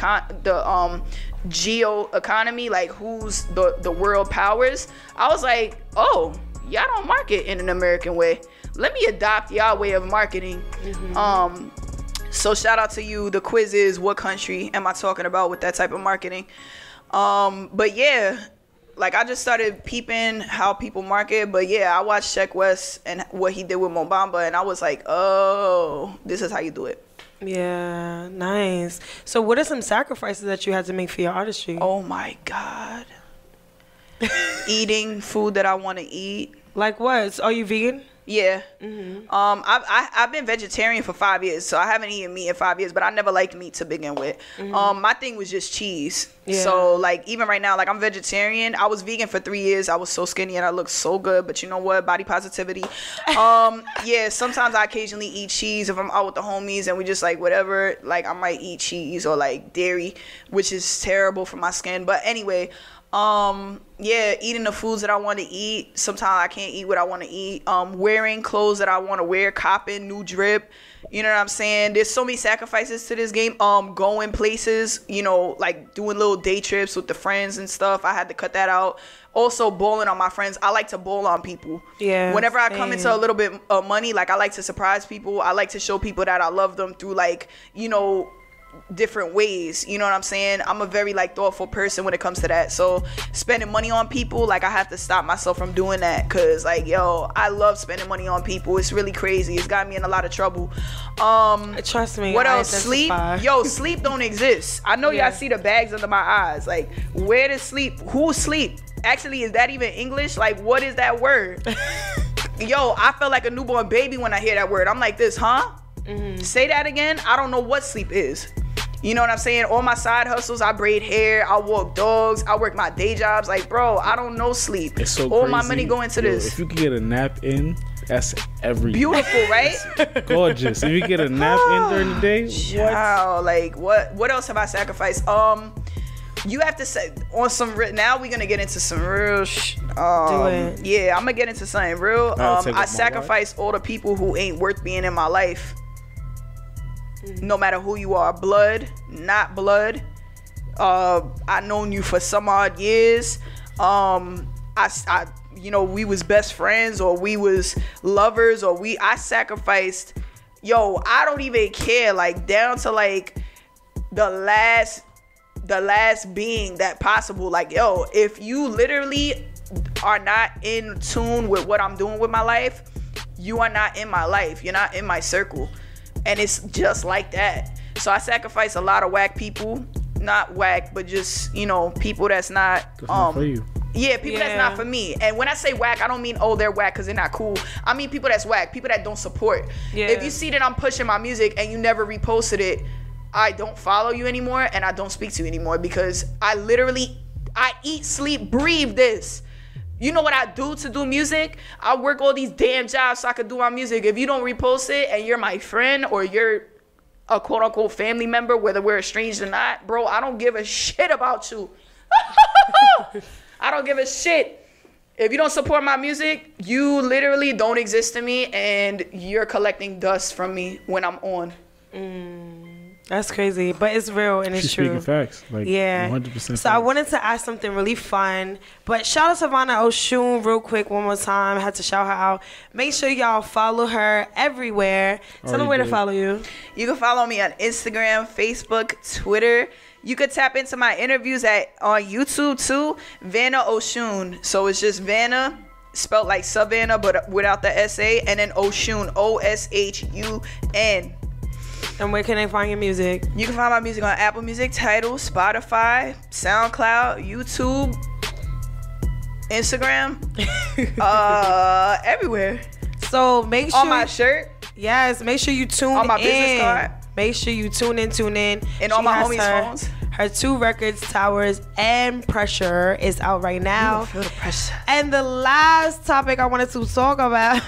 geo economy, like who's the world powers, I was like, oh, y'all don't market in an American way. Let me adopt y'all way of marketing. Mm-hmm. So shout out to you. The quiz is, what country am I talking about with that type of marketing? But yeah, like I just started peeping how people market. But yeah, I watched Sheck West and what he did with Mo Bamba, and I was like, oh, this is how you do it. Yeah, nice. So what are some sacrifices that you had to make for your artistry? Oh my God. Eating food that I want to eat. Like what? Are you vegan? Yeah. Mm-hmm. I've been vegetarian for 5 years, so I haven't eaten meat in 5 years, but I never liked meat to begin with. Mm-hmm. My thing was just cheese. Yeah. So like even right now, like I'm vegetarian. I was vegan for 3 years. I was so skinny and I looked so good, but you know what? Body positivity. Yeah, sometimes I occasionally eat cheese if I'm out with the homies and we just like whatever, like I might eat cheese or like dairy, which is terrible for my skin. But anyway, yeah, eating the foods that I want to eat. Sometimes I can't eat what I want to eat. Wearing clothes that I want to wear, copping new drip. You know what I'm saying? There's so many sacrifices to this game. Going places, you know, like doing little day trips with the friends and stuff. I had to cut that out. Also balling on my friends. I like to ball on people. Yeah. Whenever I come into a little bit of money, like I like to surprise people. I like to show people that I love them through like, you know, different ways. You know what I'm saying? I'm a very like thoughtful person when it comes to that. So spending money on people, like I have to stop myself from doing that, because like, yo, I love spending money on people. It's really crazy. It's got me in a lot of trouble. Trust me. What else? Sleep. Yo, sleep don't exist. I know y'all see the bags under my eyes. Like, where does sleep? Who sleep? Actually, is that even English? Like, what is that word? Yo, I feel like a newborn baby when I hear that word. I'm like this, huh? Mm-hmm. Say that again. I don't know what sleep is. You know what I'm saying? All my side hustles, I braid hair, I walk dogs, I work my day jobs. Like, bro, I don't know sleep. It's so all crazy. My money go into this. If you could get a nap in, that's everything. Beautiful, right? Gorgeous. If you get a nap in during the day, wow, like what else have I sacrificed? You have to say on some now we're gonna get into some real do it. Yeah, I'm gonna get into something real. I sacrificed all the people who ain't worth being in my life. No matter who you are, blood, not blood. I known you for some odd years. I you know, we was best friends or we was lovers or I sacrificed. Yo, I don't even care. Like down to like the last being that possible. Like, yo, if you literally are not in tune with what I'm doing with my life, you are not in my life. You're not in my circle. And it's just like that. So I sacrifice a lot of whack people. Not whack, but just, you know, people that's not for you. Yeah, people that's not for me. And when I say whack, I don't mean, oh, they're whack because they're not cool. I mean people that's whack, people that don't support. Yeah. If you see that I'm pushing my music and you never reposted it, I don't follow you anymore and I don't speak to you anymore, because I eat, sleep, breathe this. You know what I do to do music? I work all these damn jobs so I could do my music. If you don't repost it and you're my friend or you're a quote-unquote family member, whether we're estranged or not, bro, I don't give a shit about you. I don't give a shit. If you don't support my music, you literally don't exist to me and you're collecting dust from me when I'm on. That's crazy, but it's real and it's She's true. speaking facts. Like, Yeah. 100%. So I wanted to ask something really fun, but shout out to Vannah Oshun real quick one more time. I had to shout her out. Make sure y'all follow her everywhere. Tell them where to follow you. You can follow me on Instagram, Facebook, Twitter. You could tap into my interviews on YouTube too. Vannah Oshun. So it's just Vannah, spelled like Savannah, but without the S-A, and then Oshun, O-S-H-U-N. And where can they find your music? You can find my music on Apple Music, Tidal, Spotify, SoundCloud, YouTube, Instagram, everywhere. So make sure On my shirt, yes, make sure you tune on my in. business card, Make sure you tune in. and all She my has homies' phones. Her 2 records, Towers and Pressure, is out right now. Feel the pressure. And the last topic I wanted to talk about.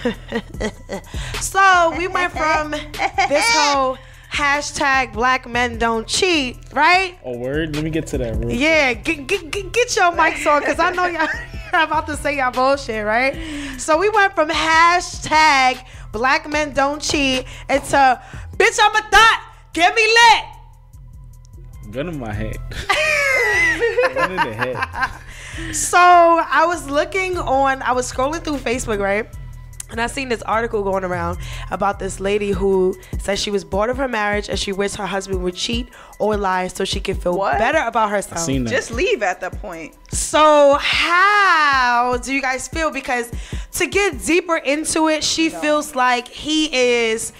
So we went from this whole hashtag Black Men Don't Cheat, right? Oh, word? Let me get to that. Real Yeah, get your mics on, because I know y'all are about to say y'all bullshit, right? So we went from hashtag Black Men Don't Cheat into bitch, I'm a thot, get me lit. Gun in my head. Gun in the head. So I was scrolling through Facebook, right? And I seen this article going around about this lady who says she was bored of her marriage and she wished her husband would cheat or lie so she could feel What? better about herself. I seen that. Just leave at that point. So how do you guys feel? Because to get deeper into it, she feels like he is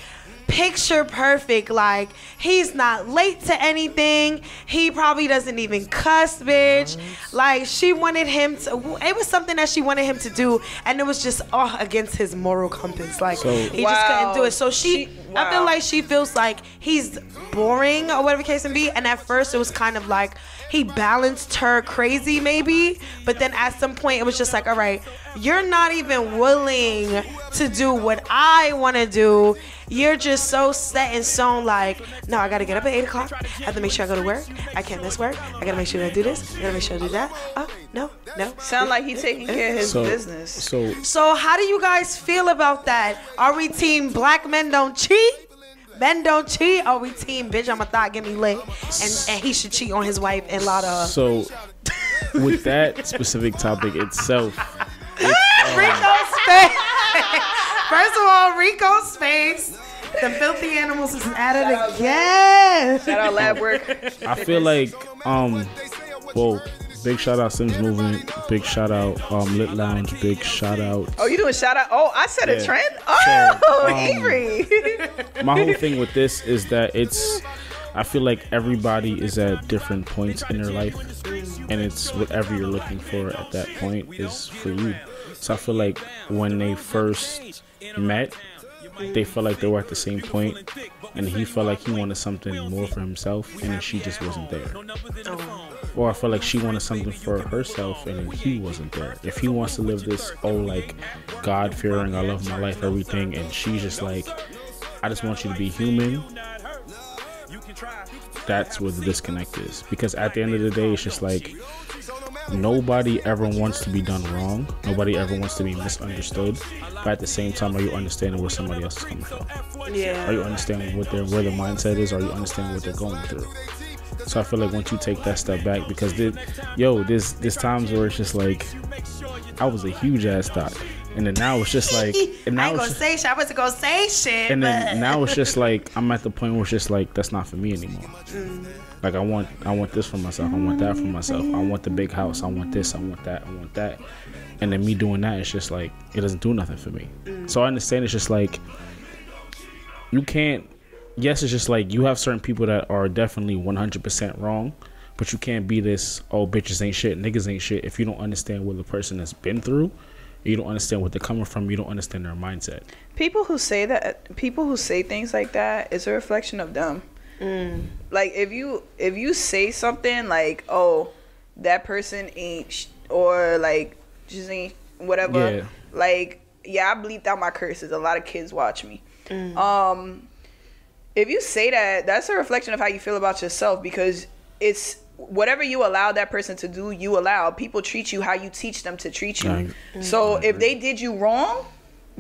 picture perfect. Like, he's not late to anything. He probably doesn't even cuss, bitch. Like, she wanted him to, it was something that she wanted him to do, and it was just against his moral compass. Like, he just couldn't do it. So I feel like she feels like he's boring or whatever the case may be. And at first it was kind of like he balanced her crazy maybe, but then at some point it was just like, all right, you're not even willing to do what I want to do. You're just so set in stone, like, no, I gotta get up at 8 o'clock. I have to make sure I go to work. I can't miss work. I gotta make sure I do this. I gotta make sure I do that. No. Sound like he's taking care of his business. So how do you guys feel about that? Are we team Black Men Don't Cheat? Men don't cheat? Are we team bitch, I'm a thot, get me lit? And he should cheat on his wife and lie to her. So with that specific topic itself, Rico's face. First of all, Rico's face. The filthy animals is at it again. Shout out lab work. I feel like, well, big shout out Sims Movement, big shout out Lit Lounge, big shout out. Oh, you doing shout out? Oh, I set a trend? Oh, So, Avery. My whole thing with this is that I feel like everybody is at different points in their life, and it's whatever you're looking for at that point is for you. So I feel like when they first met, they felt like they were at the same point, and he felt like he wanted something more for himself, and then she just wasn't there. Or I felt like she wanted something for herself, and then he wasn't there. If he wants to live this like God-fearing, I love my life, everything, and she's just like, I just want you to be human, that's where the disconnect is. Because at the end of the day, it's just like, nobody ever wants to be done wrong. Nobody ever wants to be misunderstood. But at the same time, are you understanding where somebody else is coming from? Yeah. Are you understanding where their mindset is? Are you understanding what they're going through? So I feel like once you take that step back, because there's times where it's just like, I was a huge ass thot, and then now it's just like, and now I wasn't gonna say shit. And then now it's just like, I'm at the point where it's just like, that's not for me anymore. Like, I want this for myself. I want that for myself. I want the big house. I want this. I want that. I want that. And then me doing that, it's just like, it doesn't do nothing for me. So I understand it's just like, you can't, yes, it's just like, you have certain people that are definitely 100% wrong, but you can't be this, oh, bitches ain't shit, niggas ain't shit, if you don't understand what the person has been through, you don't understand what they're coming from, you don't understand their mindset. People who say things like that, it's a reflection of them. Like, if you say something like, oh, that person ain't or like just ain't whatever, like, yeah, I bleeped out my curses, a lot of kids watch me. If you say that, that's a reflection of how you feel about yourself, because it's whatever you allow that person to do, you allow. People treat you how you teach them to treat you. So if they did you wrong,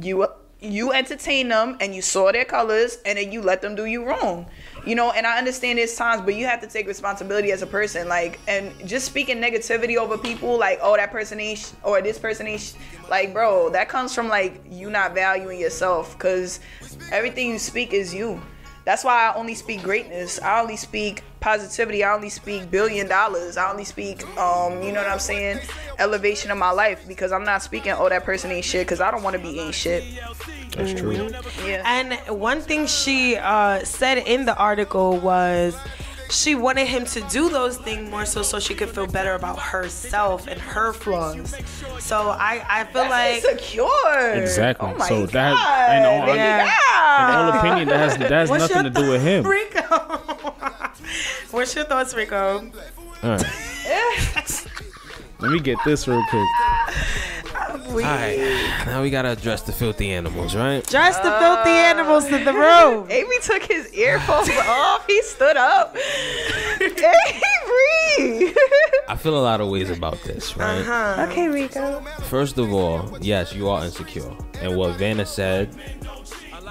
you you entertain them and you saw their colors and then you let them do you wrong. You know, and I understand there's times, but you have to take responsibility as a person. Like, and just speaking negativity over people, like, oh, that person ain't, or this person ain't, like, bro, that comes from, like, you not valuing yourself, because everything you speak is you. That's why I only speak greatness. I only speak positivity. I only speak $1 billion. I only speak, you know what I'm saying, elevation of my life, because I'm not speaking, oh, that person ain't shit, because I don't want to be ain't shit. That's true. Yeah. And one thing she said in the article was she wanted him to do those things more so she could feel better about herself and her flaws. So I feel That's like insecure. Exactly. Oh my so God. that in all opinion, that has What's nothing your to do with him. Rico. What's your thoughts, Rico? All right. Let me get this real quick. Alright, now we gotta address the filthy animals, right? Dress the filthy animals in the room. Avery took his earphones off. He stood up. Avery. I feel a lot of ways about this, right? Okay, Rico. First of all, yes, you are insecure. And what Vannah said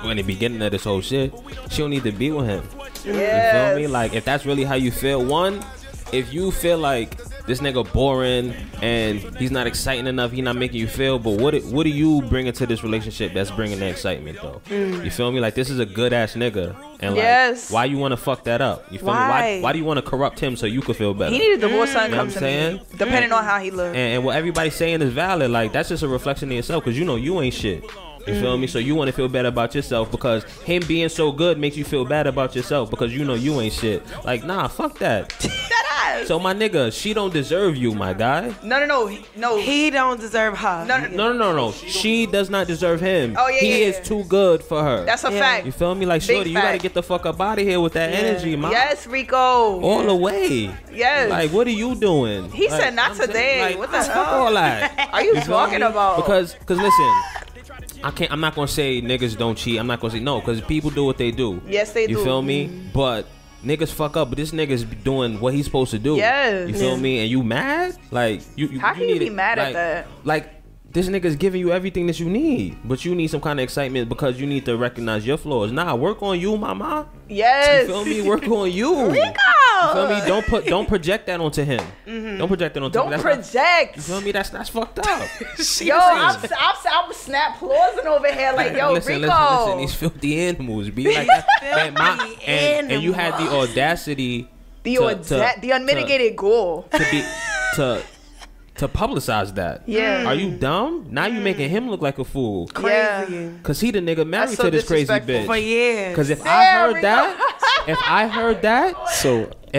in the beginning of this whole shit, she don't need to be with him. Yes. You feel me? Like, if that's really how you feel, one, if you feel like this nigga boring and he's not exciting enough, he not making you feel, but what do you bring into this relationship that's bringing the excitement though? You feel me? Like, this is a good ass nigga, and like, why you want to fuck that up? You feel me? Why do you want to corrupt him so you could feel better? He needed a divorce son You know come what to I'm saying? me, depending on how he looked. And what everybody's saying is valid. Like, that's just a reflection of yourself, because you know you ain't shit. You feel me? So you want to feel better about yourself because him being so good makes you feel bad about yourself because you know you ain't shit. Like, nah, fuck that. So my nigga, she don't deserve you, my guy. No. He don't deserve her. No. She does not deserve him. Oh, yeah, he yeah. is too good for her. That's a fact. You feel me? Like, Big shorty, you fact. gotta get the fuck up out of here with that energy, man. Yes, Rico. All the way. Yes. Like, what are you doing? He like, said not I'm today. Like, What the fuck hell? all that. Are you feel talking me? about? Because listen, I'm not gonna say niggas don't cheat. I'm not gonna say no, because people do what they do. Yes, they do. You feel me? But niggas fuck up, but this nigga's doing what he's supposed to do. Yes. You feel me? And you mad? Like, you How can you be mad at like, that? Like, this nigga's giving you everything that you need, but you need some kind of excitement because you need to recognize your flaws. Nah, work on you, mama. Yes. You feel me? Work on you. Rico. You feel me? Don't project that onto him. Don't project that onto him. Don't That's project. you feel me? That's fucked up. Yo, I'm snap plausing over here like, yo, listen, Rico. listen. These filthy animals be like that. And you had the audacity, The unmitigated goal. to publicize that. Yeah. Are you dumb? Now you making him look like a fool. Crazy. Cause he the nigga married That's so to this crazy disrespectful. For bitch. years. Cause if There I heard we that, if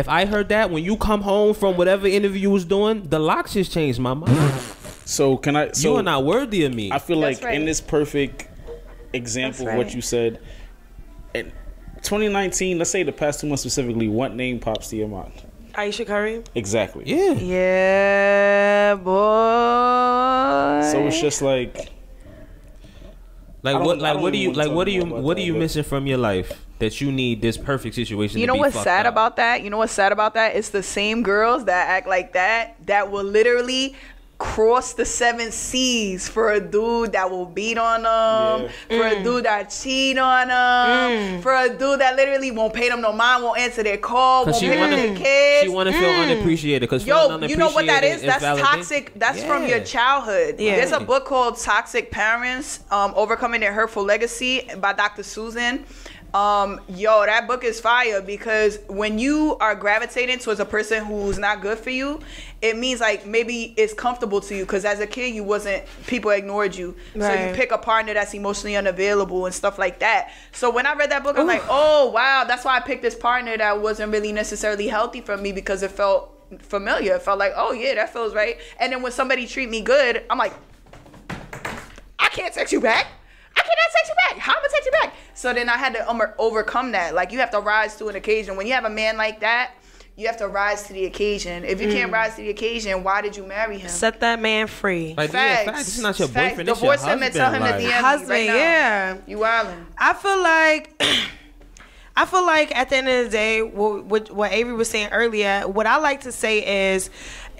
I heard that when you come home from whatever interview you was doing, the locks just changed my mind. So can I? So You are not worthy of me. I feel That's like right. in this perfect example of what you said, in 2019, let's say the past 2 months specifically, what name pops to your mind? Aisha Curry. Exactly. Yeah. Yeah, boy. So it's just like Like I what? don't- Like I what do you? don't Like wanna what talk are you? more about What are that, you but- missing from your life that you need this perfect situation? You to know be what's fucked sad up? about that? You know what's sad about that? It's the same girls that act like that will literally cross the 7 seas for a dude that will beat on them, for a dude that cheat on them, for a dude that literally won't pay them no mind, won't answer their call, won't She pay them wanna, their kids. she wanna feel unappreciated. Cause Yo, you know what that is? That's validation. toxic. That's from your childhood. Yeah. There's a book called Toxic Parents, Overcoming Their Hurtful Legacy by Dr. Susan. Yo, that book is fire because when you are gravitating towards a person who's not good for you, it means like maybe it's comfortable to you because as a kid people ignored you. So you Right. pick a partner that's emotionally unavailable and stuff like that. So when I read that book, I'm like, oh wow, that's why I picked this partner that wasn't really necessarily healthy for me because it felt familiar. It felt like, oh yeah, that feels right. And then when somebody treat me good, I'm like, I can't text you back. I cannot text you back. How am I gonna text you back? So then I had to overcome that. Like you have to rise to an occasion. When you have a man like that, you have to rise to the occasion. If you can't rise to the occasion, why did you marry him? Set that man free. Like, Facts. yeah, facts. This is not your Facts. boyfriend. This Divorce your him and husband. tell him like, to DM me Husband, right now. yeah. You wildin'. I feel like at the end of the day, what Avery was saying earlier, what I like to say is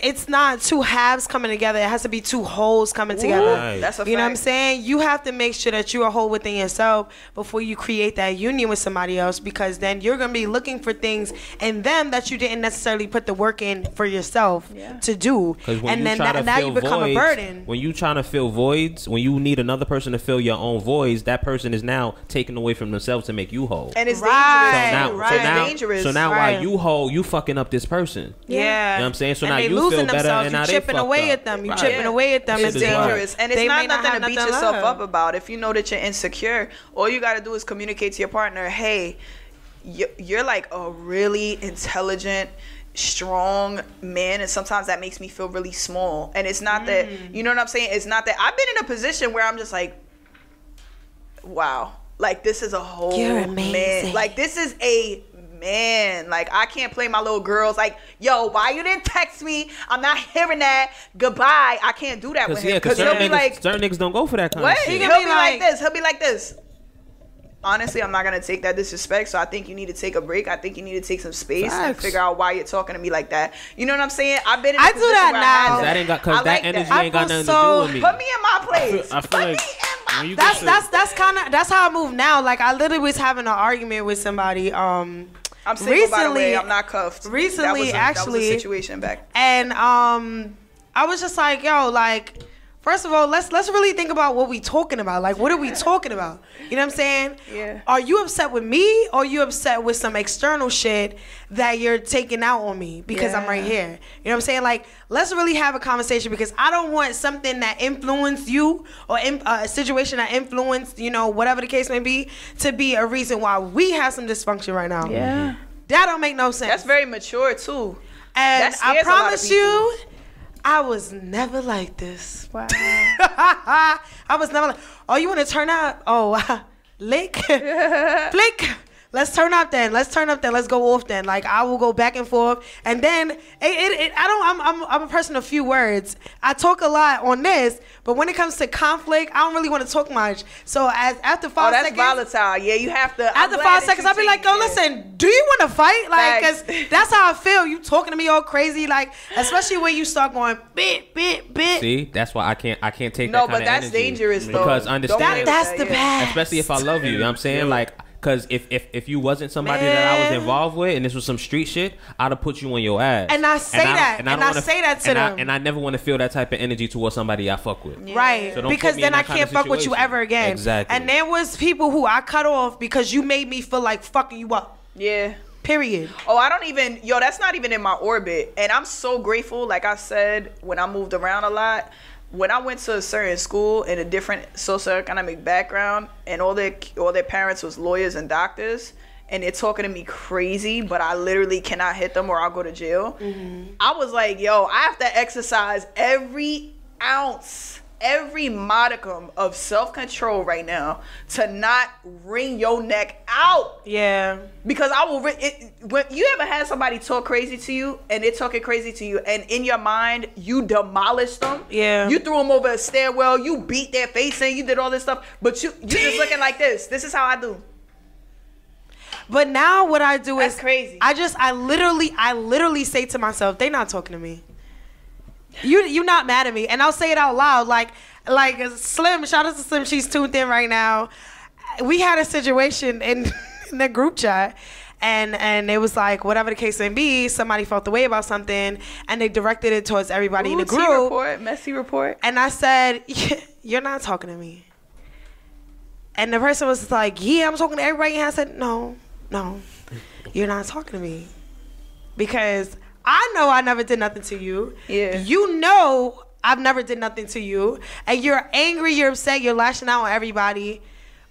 it's not two halves coming together. It has to be two wholes coming together. Right. That's a fact. You know what I'm saying? You have to make sure that you're a whole within yourself before you create that union with somebody else, because then you're going to be looking for things in them that you didn't necessarily put the work in for yourself to do. And then now you become a burden. When you trying to fill voids, when you need another person to fill your own voids, that person is now taken away from themselves to make you whole. And it's dangerous. So now while you whole, you fucking up this person. Yeah. You know what I'm saying? So and now they you losing feel better, themselves. and now You they chipping fucked away up. at them. You chipping away at them. It's dangerous. And it's they not may not nothing to have beat nothing yourself love. up about. If you know that you're insecure, all you got to do is communicate to your partner, hey, you're like a really intelligent, strong man, and sometimes that makes me feel really small. And it's not that, you know what I'm saying? It's not that. I've been in a position where I'm just like, wow, like this is a whole man. Like this is a man. Like I can't play my little girls. Like, yo, why you didn't text me? I'm not hearing that. Goodbye. I can't do that with him, because he'll be like, certain niggas don't go for that kind of shit. He'll be like this. He'll be like this. Honestly, I'm not gonna take that disrespect, so I think you need to take a break. I think you need to take some space and figure out why you're talking to me like that. You know what I'm saying? I've been in a position where now. That ain't got, cause that energy ain't got nothing to do with me. Put me in my place. I feel like when you that's how I move now. Like I literally was having an argument with somebody. I'm single, by the way. I'm not cuffed. Recently, that was a situation back. And I was just like, yo, like, first of all, let's really think about what we talking about. Like, what are we talking about? You know what I'm saying? Yeah. Are you upset with me, or are you upset with some external shit that you're taking out on me because I'm right here? You know what I'm saying? Like, let's really have a conversation, because I don't want something that influenced you, or a situation that influenced, you know, whatever the case may be, to be a reason why we have some dysfunction right now. Yeah. That don't make no sense. That's very mature too. And I promise you, I was never like this. Wow. I was never like, oh, you want to turn up? Oh, lick, flick. Let's turn up then. Let's go off then. Like I will go back and forth, and then I'm a person of few words. I talk a lot on this, but when it comes to conflict, I don't really want to talk much. So after 5 seconds, volatile. Yeah, you have to. After 5 seconds, I'll be like, yo, listen, do you want to fight? Like, cause that's how I feel. You talking to me all crazy, like, especially when you start going bit. See, that's why I can't take that kind of energy. No, but that's dangerous though. Because understand, that's the bad. Especially if I love you. You know what I'm saying? Like, because if you wasn't somebody that I was involved with, and this was some street shit, I'd have put you on your ass. And I say that to them. And I never want to feel that type of energy towards somebody I fuck with. Yeah. Right. So because then I can't fuck with you ever again. Exactly. And there was people who I cut off because you made me feel like fucking you up. Yeah. Period. Oh, that's not even in my orbit. And I'm so grateful, like I said, when I moved around a lot. When I went to a certain school in a different socioeconomic background, and all their parents was lawyers and doctors, and they're talking to me crazy, but I literally cannot hit them or I'll go to jail. I was like, yo, I have to exercise every ounce, every modicum of self-control right now to not wring your neck out. Yeah. Because I will. When you ever had somebody talk crazy to you, and they're talking crazy to you, and in your mind you demolished them. Yeah. You threw them over a stairwell. You beat their face in. You did all this stuff, but you just looking like this. This is how I do. But now what I do That's is crazy. I literally say to myself, they not talking to me. You not mad at me, and I'll say it out loud. Like Slim. Shout out to Slim. She's tuned in right now. We had a situation in the group chat, and it was like, whatever the case may be, somebody felt the way about something, and they directed it towards everybody in the group. Messy report. And I said, you're not talking to me. And the person was like, yeah, I'm talking to everybody. And I said, no, you're not talking to me, because I know I never did nothing to you. Yeah. You know I've never did nothing to you. And you're angry, you're upset, you're lashing out on everybody.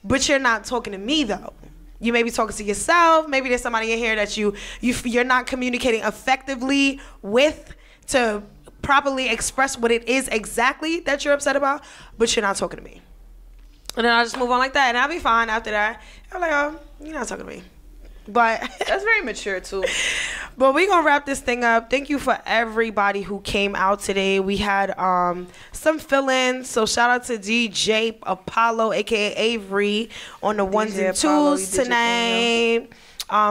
But you're not talking to me, though. You may be talking to yourself. Maybe there's somebody in here that you're not communicating effectively with to properly express what it is exactly that you're upset about. But you're not talking to me. And then I'll just move on like that. And I'll be fine after that. I'm like, oh, you're not talking to me. But that's very mature too. But we're gonna wrap this thing up. Thank you for everybody who came out today. We had some fill-ins, so shout out to DJ Apollo, aka Avery, on the ones and twos tonight.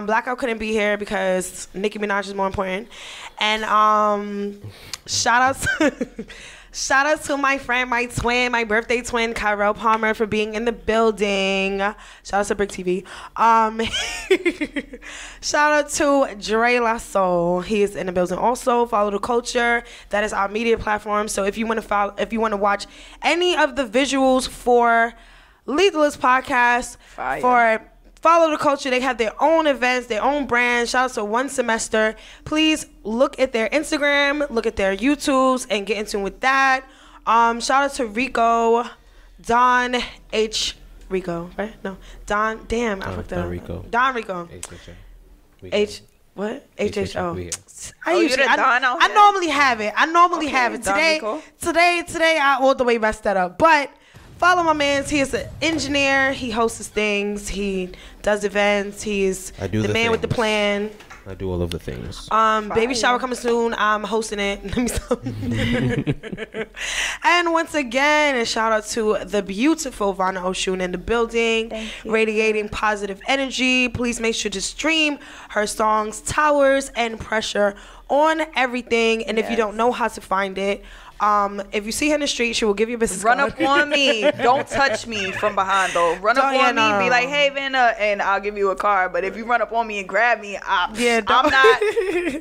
Blackout couldn't be here because Nicki Minaj is more important. And shout out to my friend, my twin, my birthday twin, Kyrell Palmer, for being in the building. Shout out to Brick TV. Shout out to Dre La Soul. He is in the building also. Follow the Culture. That is our media platform. So if you want to watch any of the visuals for Lethalist Podcast, for Follow the Culture, they have their own events, their own brand. Shout out to One Semester. Please look at their Instagram, look at their YouTubes, and get in tune with that. Shout out to Rico, Don H. Rico, right? No, Don. Damn, I fucked up. Rico. Don Rico. H. What? HHO. I normally have it. Today I all the way messed that up, but. Follow my man. He is an engineer. He hosts his things. He does events. He's the man with the plan. I do all of the things. Baby shower coming soon. I'm hosting it. Let me stop. And once again, a shout out to the beautiful Vannah Oshun in the building, radiating positive energy. Please make sure to stream her songs Towers and Pressure on everything. And if you don't know how to find it, if you see her in the street, she will give you a business Run card. up on me. Don't touch me from behind, though. Run up on me, be like, hey, Vannah, and I'll give you a card. But if you run up on me and grab me, I'm not.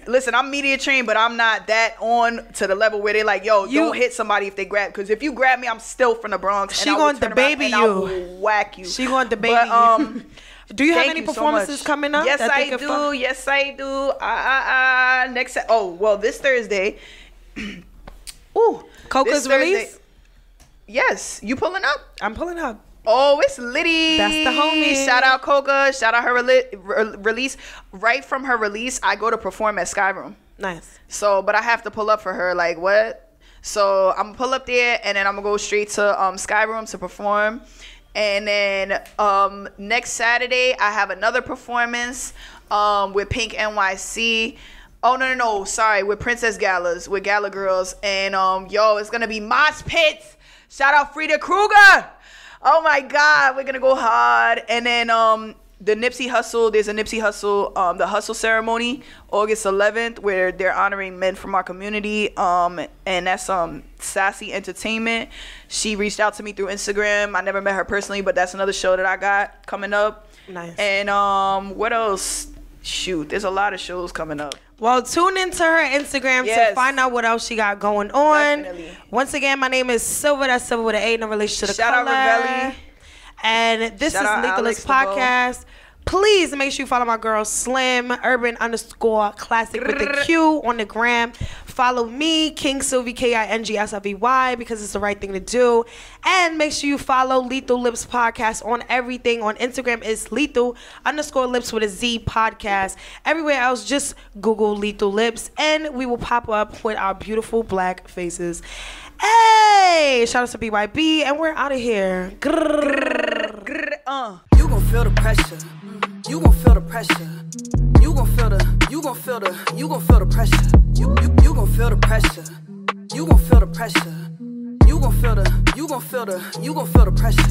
Listen, I'm media trained, but I'm not that on to the level where they're like, yo, don't hit somebody if they grab. Because if you grab me, I'm still from the Bronx. She going to baby you. I will whack you. She going to baby you. Do you have any performances coming up? Yes, I do. Yes, I do. This Thursday. Ooh, Coca's release? Yes. You pulling up? I'm pulling up. Oh, it's Liddy. That's the homie. Shout out Coca. Shout out her release. Right from her release, I go to perform at Skyroom. Nice. So, but I have to pull up for her. Like, what? So, I'm going to pull up there, and then I'm going to go straight to Skyroom to perform. And then next Saturday, I have another performance with Pink NYC. Oh, no. Sorry. With Princess Galas. With Gala Girls. And, it's going to be Mosh Pits. Shout out Frida Kruger. Oh, my God. We're going to go hard. And then the Nipsey Hussle. There's a Nipsey Hussle, the Hustle ceremony, August 11th, where they're honoring men from our community. And that's Sassy Entertainment. She reached out to me through Instagram. I never met her personally, but that's another show that I got coming up. Nice. And what else? Shoot, there's a lot of shows coming up. Well, tune into her Instagram to find out what else she got going on. Definitely. Once again, my name is Silver. That's Silver with an A, no relation to the Shout color. out Ravelli. And this is Lethalist Podcast. Please make sure you follow my girl Slim, urban_classic with the Q on the gram. Follow me, King Sylvie, KINGSLVY, because it's the right thing to do. And make sure you follow Lethal Lipz Podcast on everything. On Instagram, it's Lethal_Lips with a Z podcast. Everywhere else, just Google Lethal Lipz, and we will pop up with our beautiful black faces. Hey, shout out to BYB, and we're out of here. You gon' feel the pressure. You gon' feel the pressure. You gon' feel the pressure. You gon' feel the pressure. You gon' feel the pressure. You gon' feel the pressure. You gon' feel the pressure.